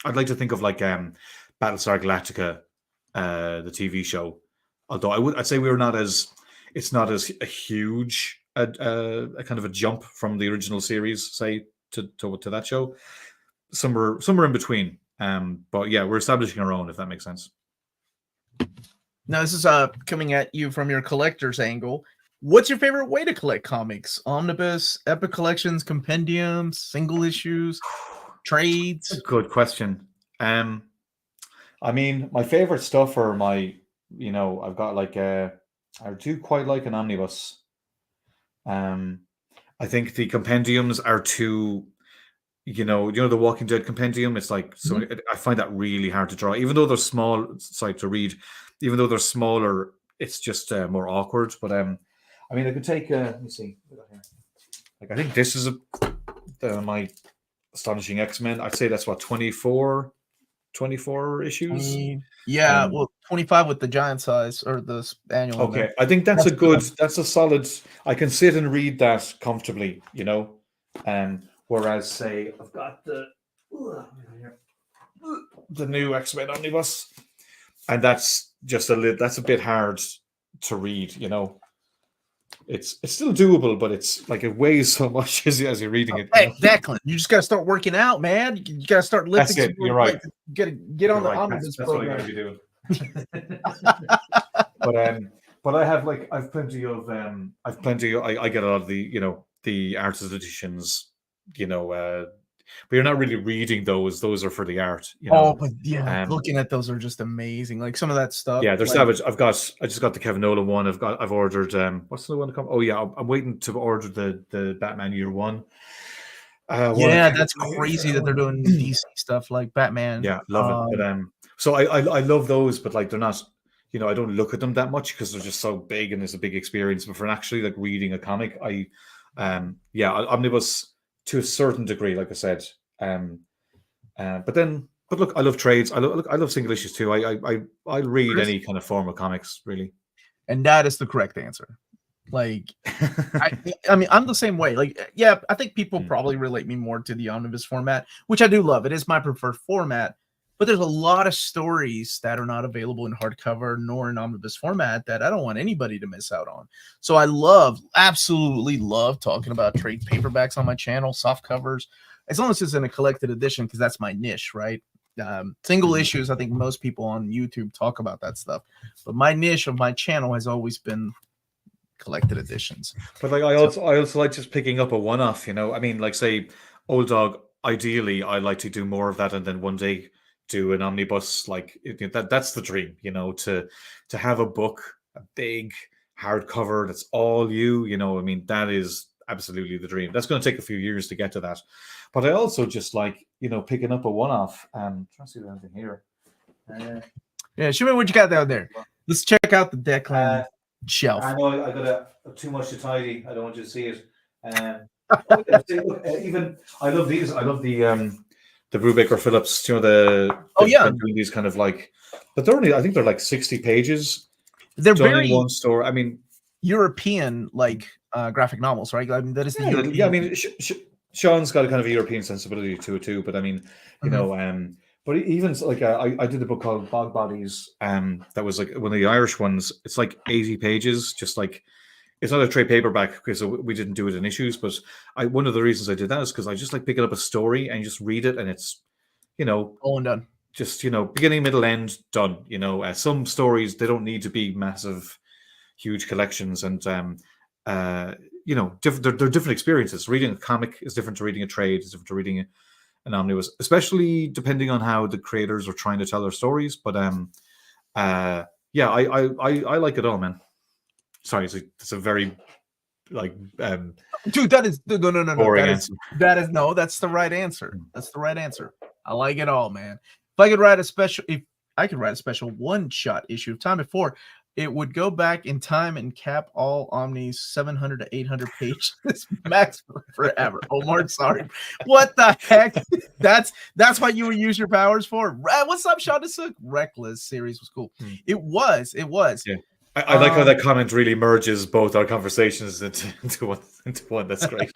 I'd like to think of like Battlestar Galactica, the TV show. Although I'd say it's not as a huge a kind of a jump from the original series, say to that show. Somewhere in between. But yeah, we're establishing our own, if that makes sense. Now this is coming at you from your collector's angle. What's your favorite way to collect comics? Omnibus, epic collections, compendiums, single issues, trades? Good question. I mean, my favorite stuff are I've got like I do quite like an omnibus. I think the compendiums are too, the Walking Dead compendium. It's like I find that really hard to draw, even though they're small. Sorry, to read, even though they're smaller, it's just more awkward. But I mean, I could take. Let me see. Like I think this is my Astonishing X-Men. I'd say that's what 24 issues. Yeah, well, 25 with the giant size or the annual. Okay, I think that's a solid. I can sit and read that comfortably, whereas say I've got the new X-Men omnibus, and that's a bit hard to read, It's still doable, but it's like it weighs so much as you're reading it. Hey, Declan, you just got to start working out, man. You got to start lifting. That's it. You're right. Get on the omnibus program. That's what I'm going to be doing. But I've plenty of I get a lot of the artist editions, but you're not really reading those. Those are for the art. But yeah, looking at those are just amazing. Like some of that stuff. Yeah, they're savage. I just got the Kevin Nolan one. I've ordered what's the one to come? Oh yeah, I'm waiting to order the Batman Year One. That's crazy that they're doing DC stuff like Batman. Yeah, love it. But so I love those, but like they're not. I don't look at them that much because they're just so big and it's a big experience. But for actually like reading a comic, omnibus to a certain degree, like I said. But look, I love trades. I love single issues too. I read any kind of form of comics, really. And that is the correct answer. Like, I mean, I'm the same way. Like, yeah, I think people probably relate me more to the omnibus format, which I do love. It is my preferred format. But there's a lot of stories that are not available in hardcover nor in omnibus format that I don't want anybody to miss out on. So I absolutely love talking about trade paperbacks on my channel, soft covers, as long as it's in a collected edition, because that's my niche, right? Single issues, I think most people on YouTube talk about that stuff. But my niche of my channel has always been collected editions. But like I also like just picking up a one-off, I mean, like say Old Dog, ideally I like to do more of that and then one day do an omnibus. Like that's the dream, to have a book, a big hardcover that's all you, I mean, that is absolutely the dream. That's going to take a few years to get to that. But I also just like, picking up a one-off. Trying to see anything here. Yeah, show me what you got down there. Let's check out the Declan shelf. I know I got too much to tidy. I don't want you to see it. Even I love these. I love the Brubaker Phillips. These kind of like, but I think they're like 60 pages. They're very one store. I mean, European like graphic novels, right? I mean, that is the European. Yeah. I mean, Sean's got a kind of European sensibility to it too. But I mean, but even like I did a book called Bog Bodies. That was like one of the Irish ones. It's like 80 pages, just like. It's not a trade paperback because we didn't do it in issues, but one of the reasons I did that is because I just like picking up a story and just read it, and it's, all and done. Just beginning, middle, end, done. Some stories, they don't need to be massive, huge collections, and they're different experiences. Reading a comic is different to reading a trade. It's different to reading an omnibus, especially depending on how the creators are trying to tell their stories. But I like it all, man. Sorry, it's a very like dude, that is no. Boring answer. That's the right answer. That's the right answer. I like it all, man. If I could write a special one-shot issue of Time Before, it would go back in time and cap all Omni's 700 to 800 pages max forever. Omar, sorry. What the heck? That's what you would use your powers for. What's up, Sean Desuk? Reckless series was cool. It was. Yeah. I like how that comment really merges both our conversations into one. That's great.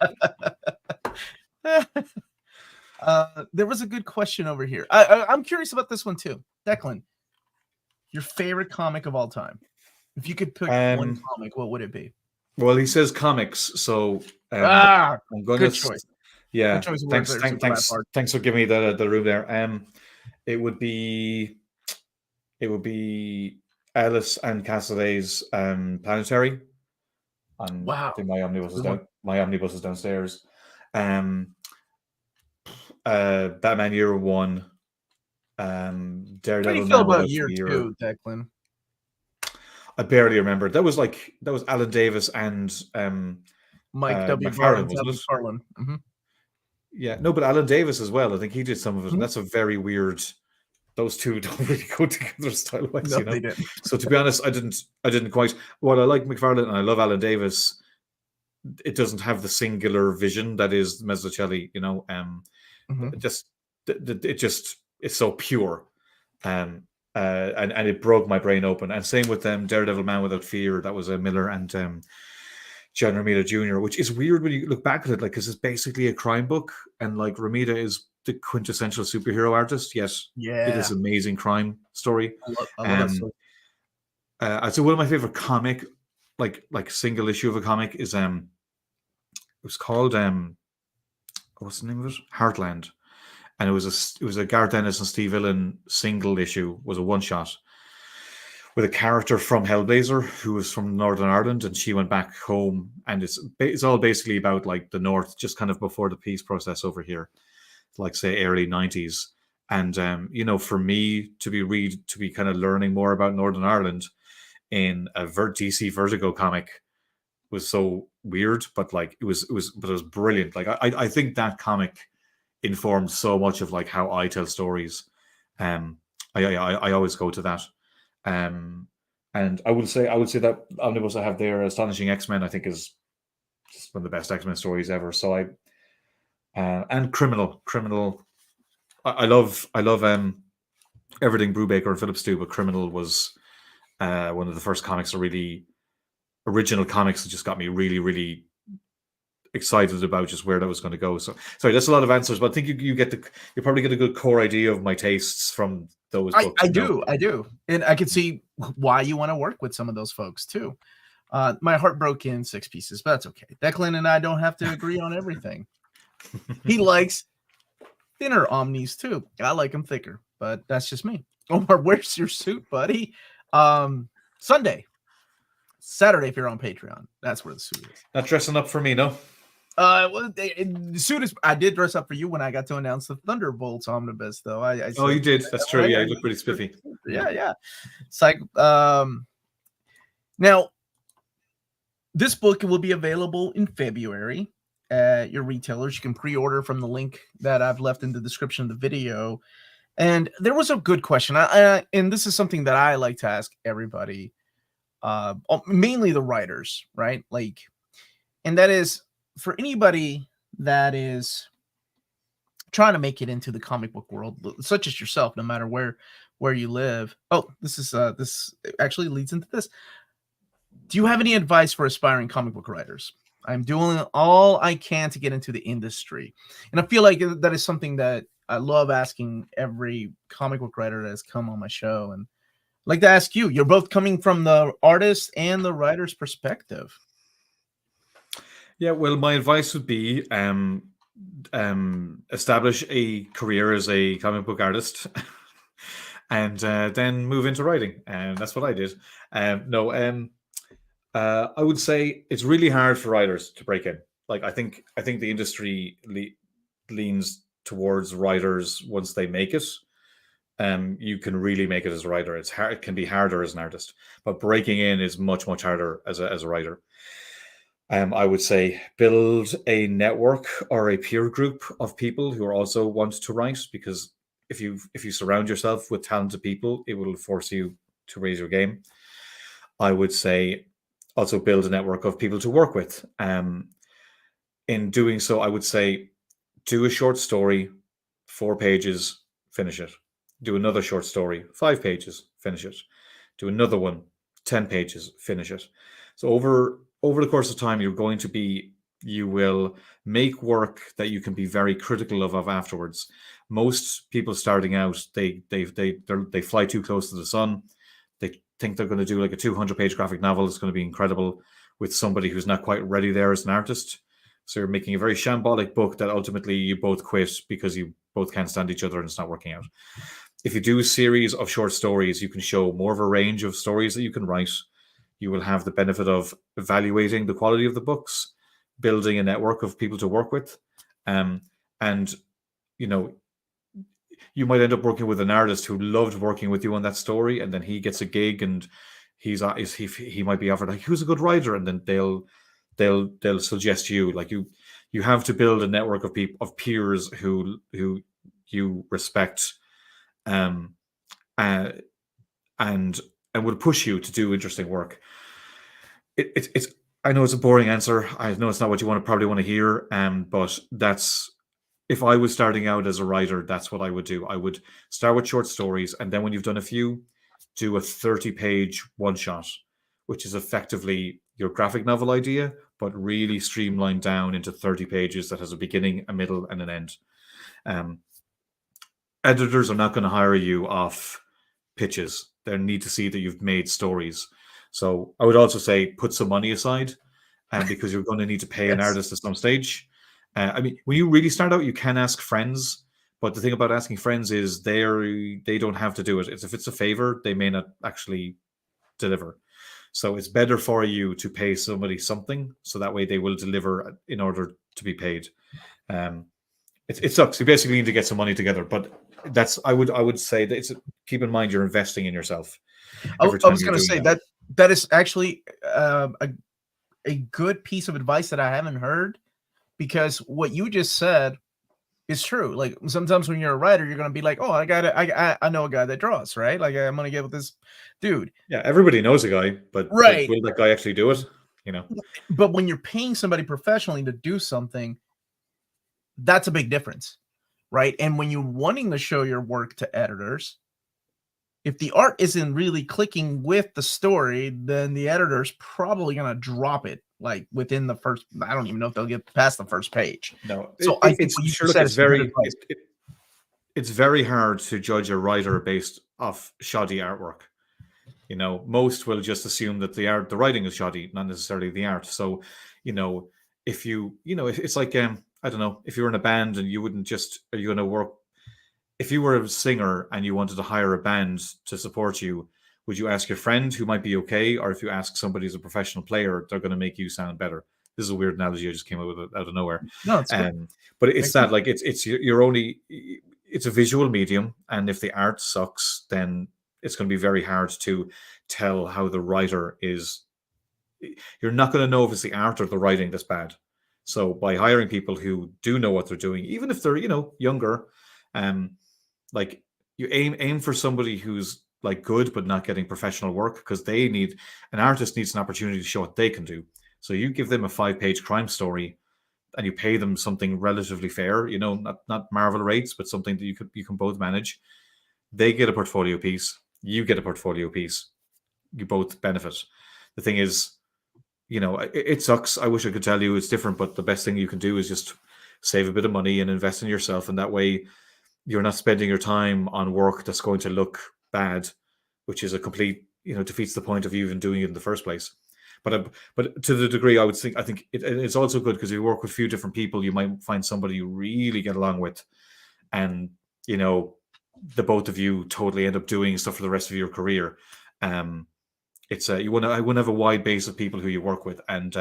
There was a good question over here. I'm curious about this one too. Declan, your favorite comic of all time? If you could pick one Um, comic, what would it be? well, he says comics, so Ah, I'm gonna. good choice. Good Yeah, choice of words there. So for that part. thanks for giving me the room there. It would be it would be Ellis and Cassidy's Planetary, and I Wow, think my omnibus is good one. downstairs. Um, Batman Year One, How do you Daredevil feel Man about Without year Fear. two, Declan? I barely remember. That was Alan Davis and Mike W. McFarlane, Garland, Ted wasn't it? McFarlane. Yeah, no, but Alan Davis as well. I think he did some of it, and Mhm. that's a very weird. Those two don't really go together style wise, No, you know. they didn't. So to be honest, I didn't quite. While I like McFarlane and I love Alan Davis, it doesn't have the singular vision that is Mazzucchelli, you know. Mhm. It just it just it's so pure, um, and it broke my brain open. And same with Daredevil Man Without Fear. That was a Miller and John Romita Jr., which is weird when you look back at it, like, because it's basically a crime book, and like Romita is the quintessential superhero artist. Yes, it is Yeah, an amazing crime story. I love that Um, story. I'd say one of my favorite comic, like single issue of a comic, is it was called what's the name of it? Heartland, and it was a Garth Ennis and Steve Allen single issue, was a one shot with a character from Hellblazer who was from Northern Ireland, and she went back home, and it's all basically about like the North, just kind of before the peace process over here, like say early '90s. And you know, for me to be kind of learning more about Northern Ireland in a DC Vertigo comic was so weird, but like it was brilliant. Like I think that comic informed so much of like how I tell stories. Um, I always go to that. Um, and I would say that omnibus I have there, Astonishing X Men, I think is just one of the best X Men stories ever. So and Criminal. I love everything Brubaker and Phillips do, but Criminal was one of the first comics to really original comics that just got me really excited about just where that was going to go. So sorry, that's a lot of answers, but I think you probably get a good core idea of my tastes from those books. I do, and I can see why you want to work with some of those folks too. My heart broke in 6 pieces, but that's okay. Declan and I don't have to agree on everything. He likes thinner omnis too. I like them thicker, but that's just me. Omar, where's your suit, buddy? Sunday, Saturday, if you're on Patreon, that's where the suit is. Not dressing up for me, no. Well, the suit is. I did dress up for you when I got to announce the Thunderbolts omnibus, though. I Oh, said, you did. That's true. Yeah, you look pretty spiffy. yeah. It's like, now this book will be available in February at your retailers. You can pre-order from the link that I've left in the description of the video. And there was a good question, and this is something that I like to ask everybody, mainly the writers, right? Like, and that is for anybody that is trying to make it into the comic book world, such as yourself, no matter where you live. Oh, this actually leads into this. Do you have any advice for aspiring comic book writers? I'm doing all I can to get into the industry, and I feel like that is something that I love asking every comic book writer that has come on my show. And I'd like to ask you. You're both coming from the artist and the writer's perspective. Yeah, well, my advice would be establish a career as a comic book artist, and then move into writing. And that's what I did. No, I would say it's really hard for writers to break in. Like I think the industry leans towards writers once they make it. You can really make it as a writer. It's hard. It can be harder as an artist, but breaking in is much harder as a writer. I would say build a network or a peer group of people who are also want to write, because if you surround yourself with talented people, it will force you to raise your game. I would say also build a network of people to work with. In doing so, I would say do a short story, 4 pages, finish it. Do another short story, 5 pages, finish it. Do another one, 10 pages, finish it. So over the course of time, you're going to be You will make work that you can be very critical of afterwards. Most people starting out, they fly too close to the sun. They think they're going to do like a 200-page graphic novel. It's going to be incredible with somebody who's not quite ready there as an artist. So you're making a very shambolic book that ultimately you both quit because you both can't stand each other and it's not working out. If you do a series of short stories, you can show more of a range of stories that you can write. You will have the benefit of evaluating the quality of the books, building a network of people to work with. And, you know, you might end up working with an artist who loved working with you on that story, and then he gets a gig and he might be offered like, who's a good writer? And then they'll suggest you. Like you have to build a network of people, of peers who you respect, and will push you to do interesting work. It's I know it's a boring answer. I know it's not what you probably want to hear. But that's, if I was starting out as a writer, that's what I would do. I would start with short stories, and then when you've done a few, do a 30-page one shot, which is effectively your graphic novel idea, but really streamlined down into 30 pages that has a beginning, a middle, and an end. Editors are not going to hire you off pitches. They need to see that you've made stories. So I would also say put some money aside, because you're going to need to pay an artist at some stage. I mean, when you really start out, you can ask friends, but the thing about asking friends is they don't have to do it. If it's a favor, they may not actually deliver. So it's better for you to pay somebody something, so that way they will deliver in order to be paid. It sucks. You basically need to get some money together, but I would say that keep in mind you're investing in yourself. I was going to say that is actually a good piece of advice that I haven't heard, because what you just said is true. Like sometimes when you're a writer, you're going to be like, oh, I know a guy that draws, right? Like I'm going to get with this dude. Yeah, everybody knows a guy, but right. Will that guy actually do it? You know. But when you're paying somebody professionally to do something, that's a big difference, right? And when you're wanting to show your work to editors, if the art isn't really clicking with the story, then the editor's probably going to drop it like within the first, I don't even know if they'll get past the first page. No. So I think it's very hard to judge a writer based off shoddy artwork. You know, most will just assume that the writing is shoddy, not necessarily the art. So, if it's like, I don't know, if you're in a band and you wouldn't just, are you going to work? If you were a singer and you wanted to hire a band to support you, would you ask your friend who might be okay? Or if you ask somebody who's a professional player, they're going to make you sound better. This is a weird analogy I just came up with out of nowhere. No, it's good. But it's that, like, it's a visual medium. And if the art sucks, then it's going to be very hard to tell how the writer is. You're not going to know if it's the art or the writing that's bad. So by hiring people who do know what they're doing, even if they're, younger, like you aim for somebody who's like good but not getting professional work, because an artist needs an opportunity to show what they can do. So you give them a 5-page crime story and you pay them something relatively fair, not Marvel rates, but something that you can both manage. They get a portfolio piece, you get a portfolio piece, you both benefit. The thing is, it sucks. I wish I could tell you it's different, but the best thing you can do is just save a bit of money and invest in yourself. And that way you're not spending your time on work that's going to look bad, which is a complete, defeats the point of you even doing it in the first place. But to the degree I think it's also good, because if you work with a few different people, you might find somebody you really get along with, and the both of you totally end up doing stuff for the rest of your career. I want to have a wide base of people who you work with, and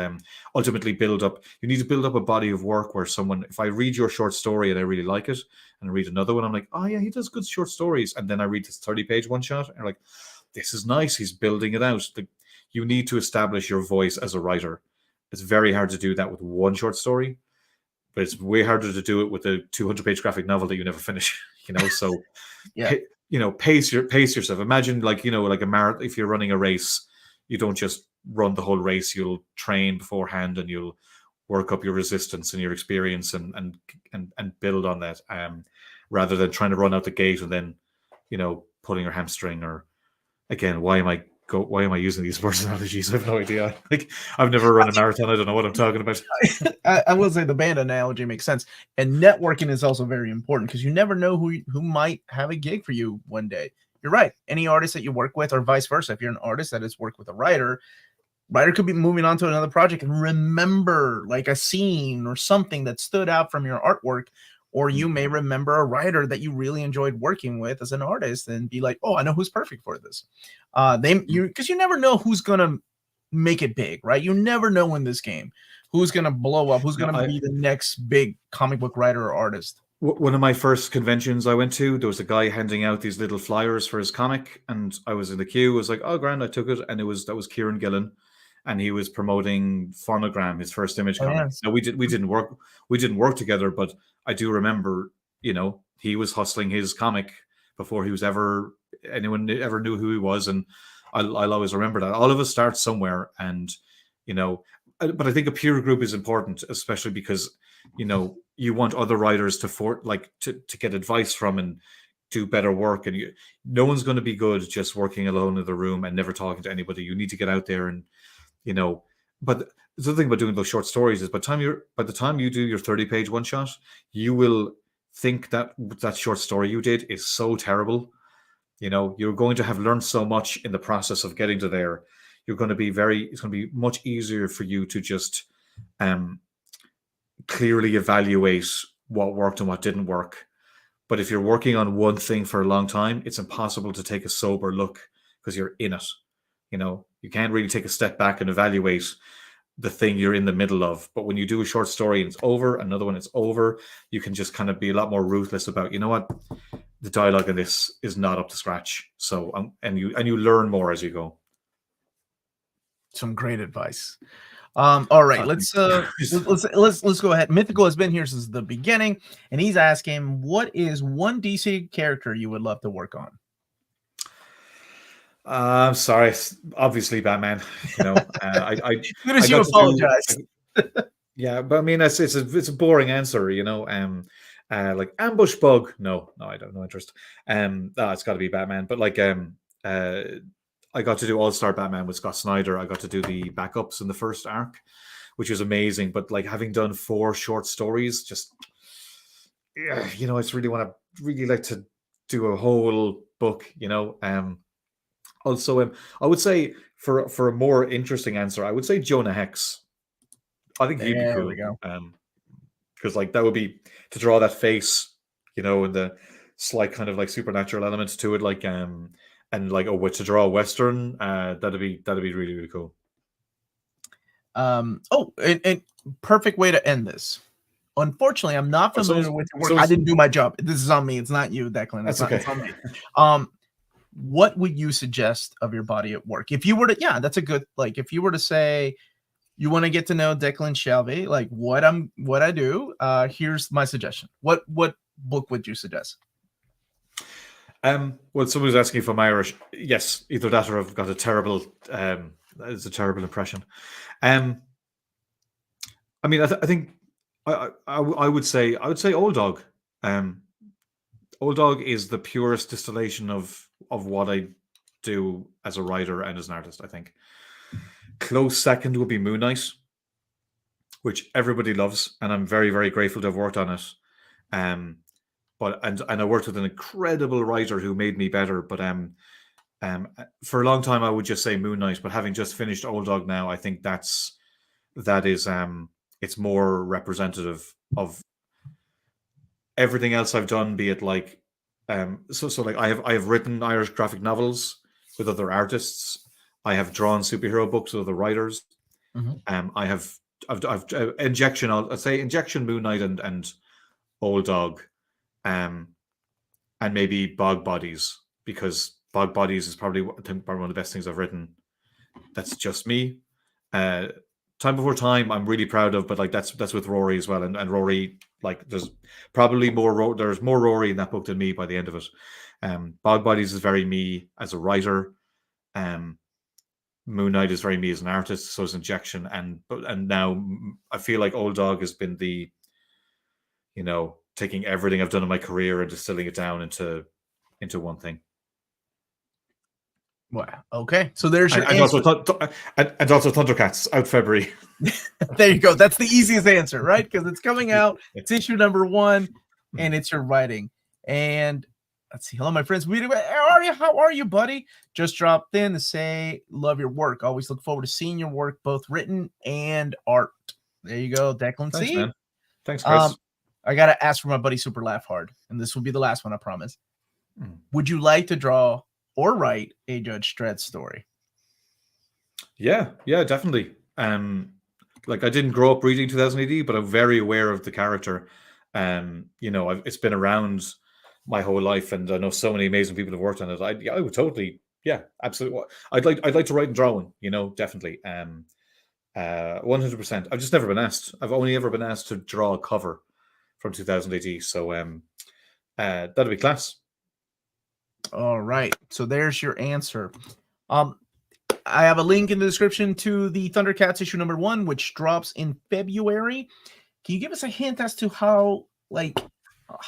ultimately you need to build up a body of work where if I read your short story and I really like it, and I read another one, I'm like, oh yeah, he does good short stories. And then I read this 30-page one shot and I'm like, this is nice. He's building it out. You need to establish your voice as a writer. It's very hard to do that with one short story, but it's way harder to do it with a 200-page graphic novel that you never finish, so yeah. Pace yourself. Imagine like a marathon. If you're running a race, you don't just run the whole race. You'll train beforehand and you'll work up your resistance and your experience and build on that, rather than trying to run out the gate and then pulling your hamstring. Or again, why am I go, why am I using these words analogies? I have no idea. Like, I've never run a marathon. I don't know what I'm talking about. I will say the band analogy makes sense, and networking is also very important because you never know who might have a gig for you one day. You're right. Any artist that you work with, or vice versa, if you're an artist that has worked with a writer could be moving on to another project and remember like a scene or something that stood out from your artwork, or you may remember a writer that you really enjoyed working with as an artist and be like, oh, I know who's perfect for this. Because you never know who's gonna make it big, right? You never know in this game who's gonna blow up, who's gonna be the next big comic book writer or artist. One of my first conventions I went to, there was a guy handing out these little flyers for his comic, and I was in the queue. I was like, "Oh, grand!" I took it, and that was Kieran Gillen, and he was promoting Phonogram, his first Image comic. Yes. Now we didn't work together, but I do remember, he was hustling his comic before anyone ever knew who he was, and I'll always remember that. All of us start somewhere, and but I think a peer group is important, especially because you want other writers to get advice from and do better work, and no one's going to be good just working alone in the room and never talking to anybody. You need to get out there and but the other thing about doing those short stories is by the time you do your 30-page one shot, you will think that short story you did is so terrible. You're going to have learned so much in the process of getting to there. It's going to be much easier for you to just clearly evaluate what worked and what didn't work. But if you're working on one thing for a long time, it's impossible to take a sober look because you're in it. You can't really take a step back and evaluate the thing you're in the middle of. But when you do a short story and it's over, another one it's over, you can just kind of be a lot more ruthless about, what, the dialogue in this is not up to scratch. So and you learn more as you go. Some great advice. All right, let's go ahead. Mythical has been here since the beginning, and he's asking, what is one DC character you would love to work on? I'm sorry, obviously Batman. I you apologize. Yeah, but I mean, it's a boring answer, like Ambush Bug. No, I don't no interest. It's got to be Batman. But I got to do All-Star Batman with Scott Snyder. I got to do the backups in the first arc, which was amazing. But having done 4 short stories, just I just really like to do a whole book. Also, I would say for a more interesting answer, I would say Jonah Hex. I think he'd be cool. We go. Because that would be to draw that face, and the slight kind of supernatural elements to it, and to draw a Western, that'd be really, really cool. And perfect way to end this. Unfortunately, I'm not familiar with your work. I didn't do my job. This is on me. It's not you, Declan. That's okay. It's on me. What would you suggest of your body at work? If you were to, that's a good, if you were to say, you want to get to know Declan Shalvey, what I do, here's my suggestion. What book would you suggest? Well, someone was asking if I'm Irish. Yes, either that or I've got a terrible, it's a terrible impression. I mean, I think I would say Old Dog. Old Dog is the purest distillation of what I do as a writer and as an artist, I think. Close second would be Moon Knight, which everybody loves, and I'm very, very grateful to have worked on it. But I worked with an incredible writer who made me better. But for a long time I would just say Moon Knight. But having just finished Old Dog now, I think that is it's more representative of everything else I've done. Be it I have written Irish graphic novels with other artists. I have drawn superhero books with other writers. Mm-hmm. I've Injection. I'll say Injection, Moon Knight, and Old Dog, and maybe Bog Bodies, because Bog Bodies is probably one of the best things I've written. That's just me. Time Before Time, I'm really proud of, but that's with Rory as well, and Rory, there's probably more. There's more Rory in that book than me by the end of it. Bog Bodies is very me as a writer. Moon Knight is very me as an artist, so is Injection, and now I feel like Old Dog has been the, taking everything I've done in my career and distilling it down into one thing. Wow. Okay. So there's your And answer. and also Thundercats out February. There you go. That's the easiest answer, right? Because it's coming out. It's issue number 1, and it's your writing. And let's see. Hello, my friends. How are you? How are you, buddy? Just dropped in to say, love your work. Always look forward to seeing your work, both written and art. There you go, Declan. Thanks, See? man. Thanks, Chris. I got to ask for my buddy Super Laugh Hard, and this will be the last one, I promise. Would you like to draw or write a Judge Dredd story? Yeah, definitely. Like I didn't grow up reading 2000 AD, but I'm very aware of the character. It's been around my whole life, and I know so many amazing people have worked on it. I would totally, absolutely. I'd like to write and draw one. Definitely. 100%. I've just never been asked. I've only ever been asked to draw a cover from 2000 AD. So that'd be class. All right. So there's your answer. I have a link in the description to the Thundercats issue number 1, which drops in February. Can you give us a hint as to how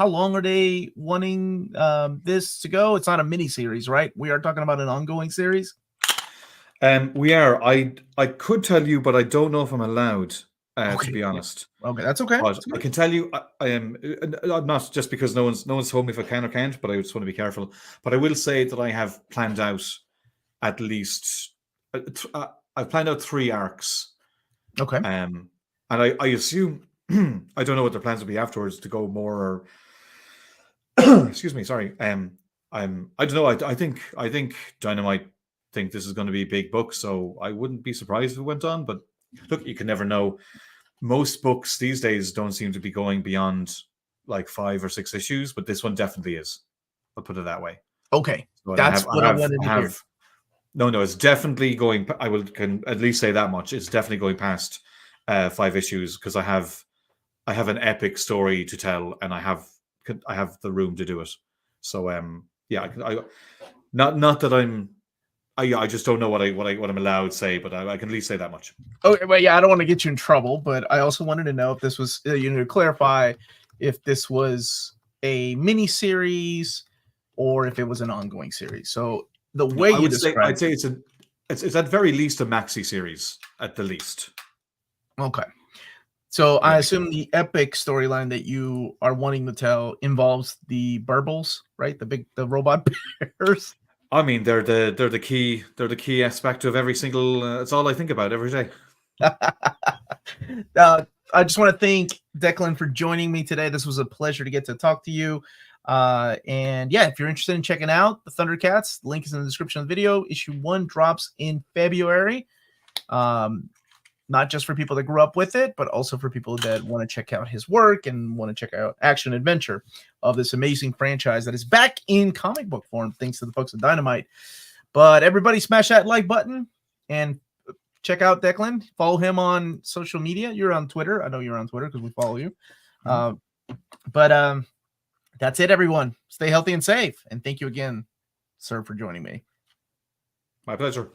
long are they wanting this to go? It's not a mini series, right? We are talking about an ongoing series. We are. I could tell you, but I don't know if I'm allowed. To be honest. Okay, that's okay. But I can tell you, I am. I'm not just because no one's told me if I can or can't. But I just want to be careful. But I will say that I have planned out at least. I've planned out 3 arcs. Okay. And I assume I don't know what their plans will be afterwards to go more. Or excuse me. Sorry. I don't know. I think Dynamite think this is going to be a big book, so I wouldn't be surprised if it went on. But look, you can never know. Most books these days don't seem to be going beyond like 5 or 6 issues, but this one definitely is. I'll put it that way. Okay, so that's what I wanted to hear. No, it's definitely going. I can at least say that much. It's definitely going past 5 issues because I have an epic story to tell, and I have the room to do it. So not that I'm. I just don't know what I'm allowed to say, but I can at least say that much. Okay, well, yeah, I don't want to get you in trouble, but I also wanted to know if this was to clarify if this was a mini series or if it was an ongoing series. So the way you describe, I'd say it's at very least a maxi series at the least. Okay. So I assume the epic storyline that you are wanting to tell involves the Burbles, right? The robot bears. I mean, they're the key aspect of every single. It's all I think about every day. I just want to thank Declan for joining me today. This was a pleasure to get to talk to you. And yeah, if you're interested in checking out the Thundercats, the link is in the description of the video. Issue 1 drops in February. Not just for people that grew up with it, but also for people that want to check out his work and want to check out action adventure of this amazing franchise that is back in comic book form, thanks to the folks at Dynamite. But everybody smash that like button and check out Declan. Follow him on social media. You're on Twitter. I know you're on Twitter because we follow you. But that's it, everyone. Stay healthy and safe. And thank you again, sir, for joining me. My pleasure.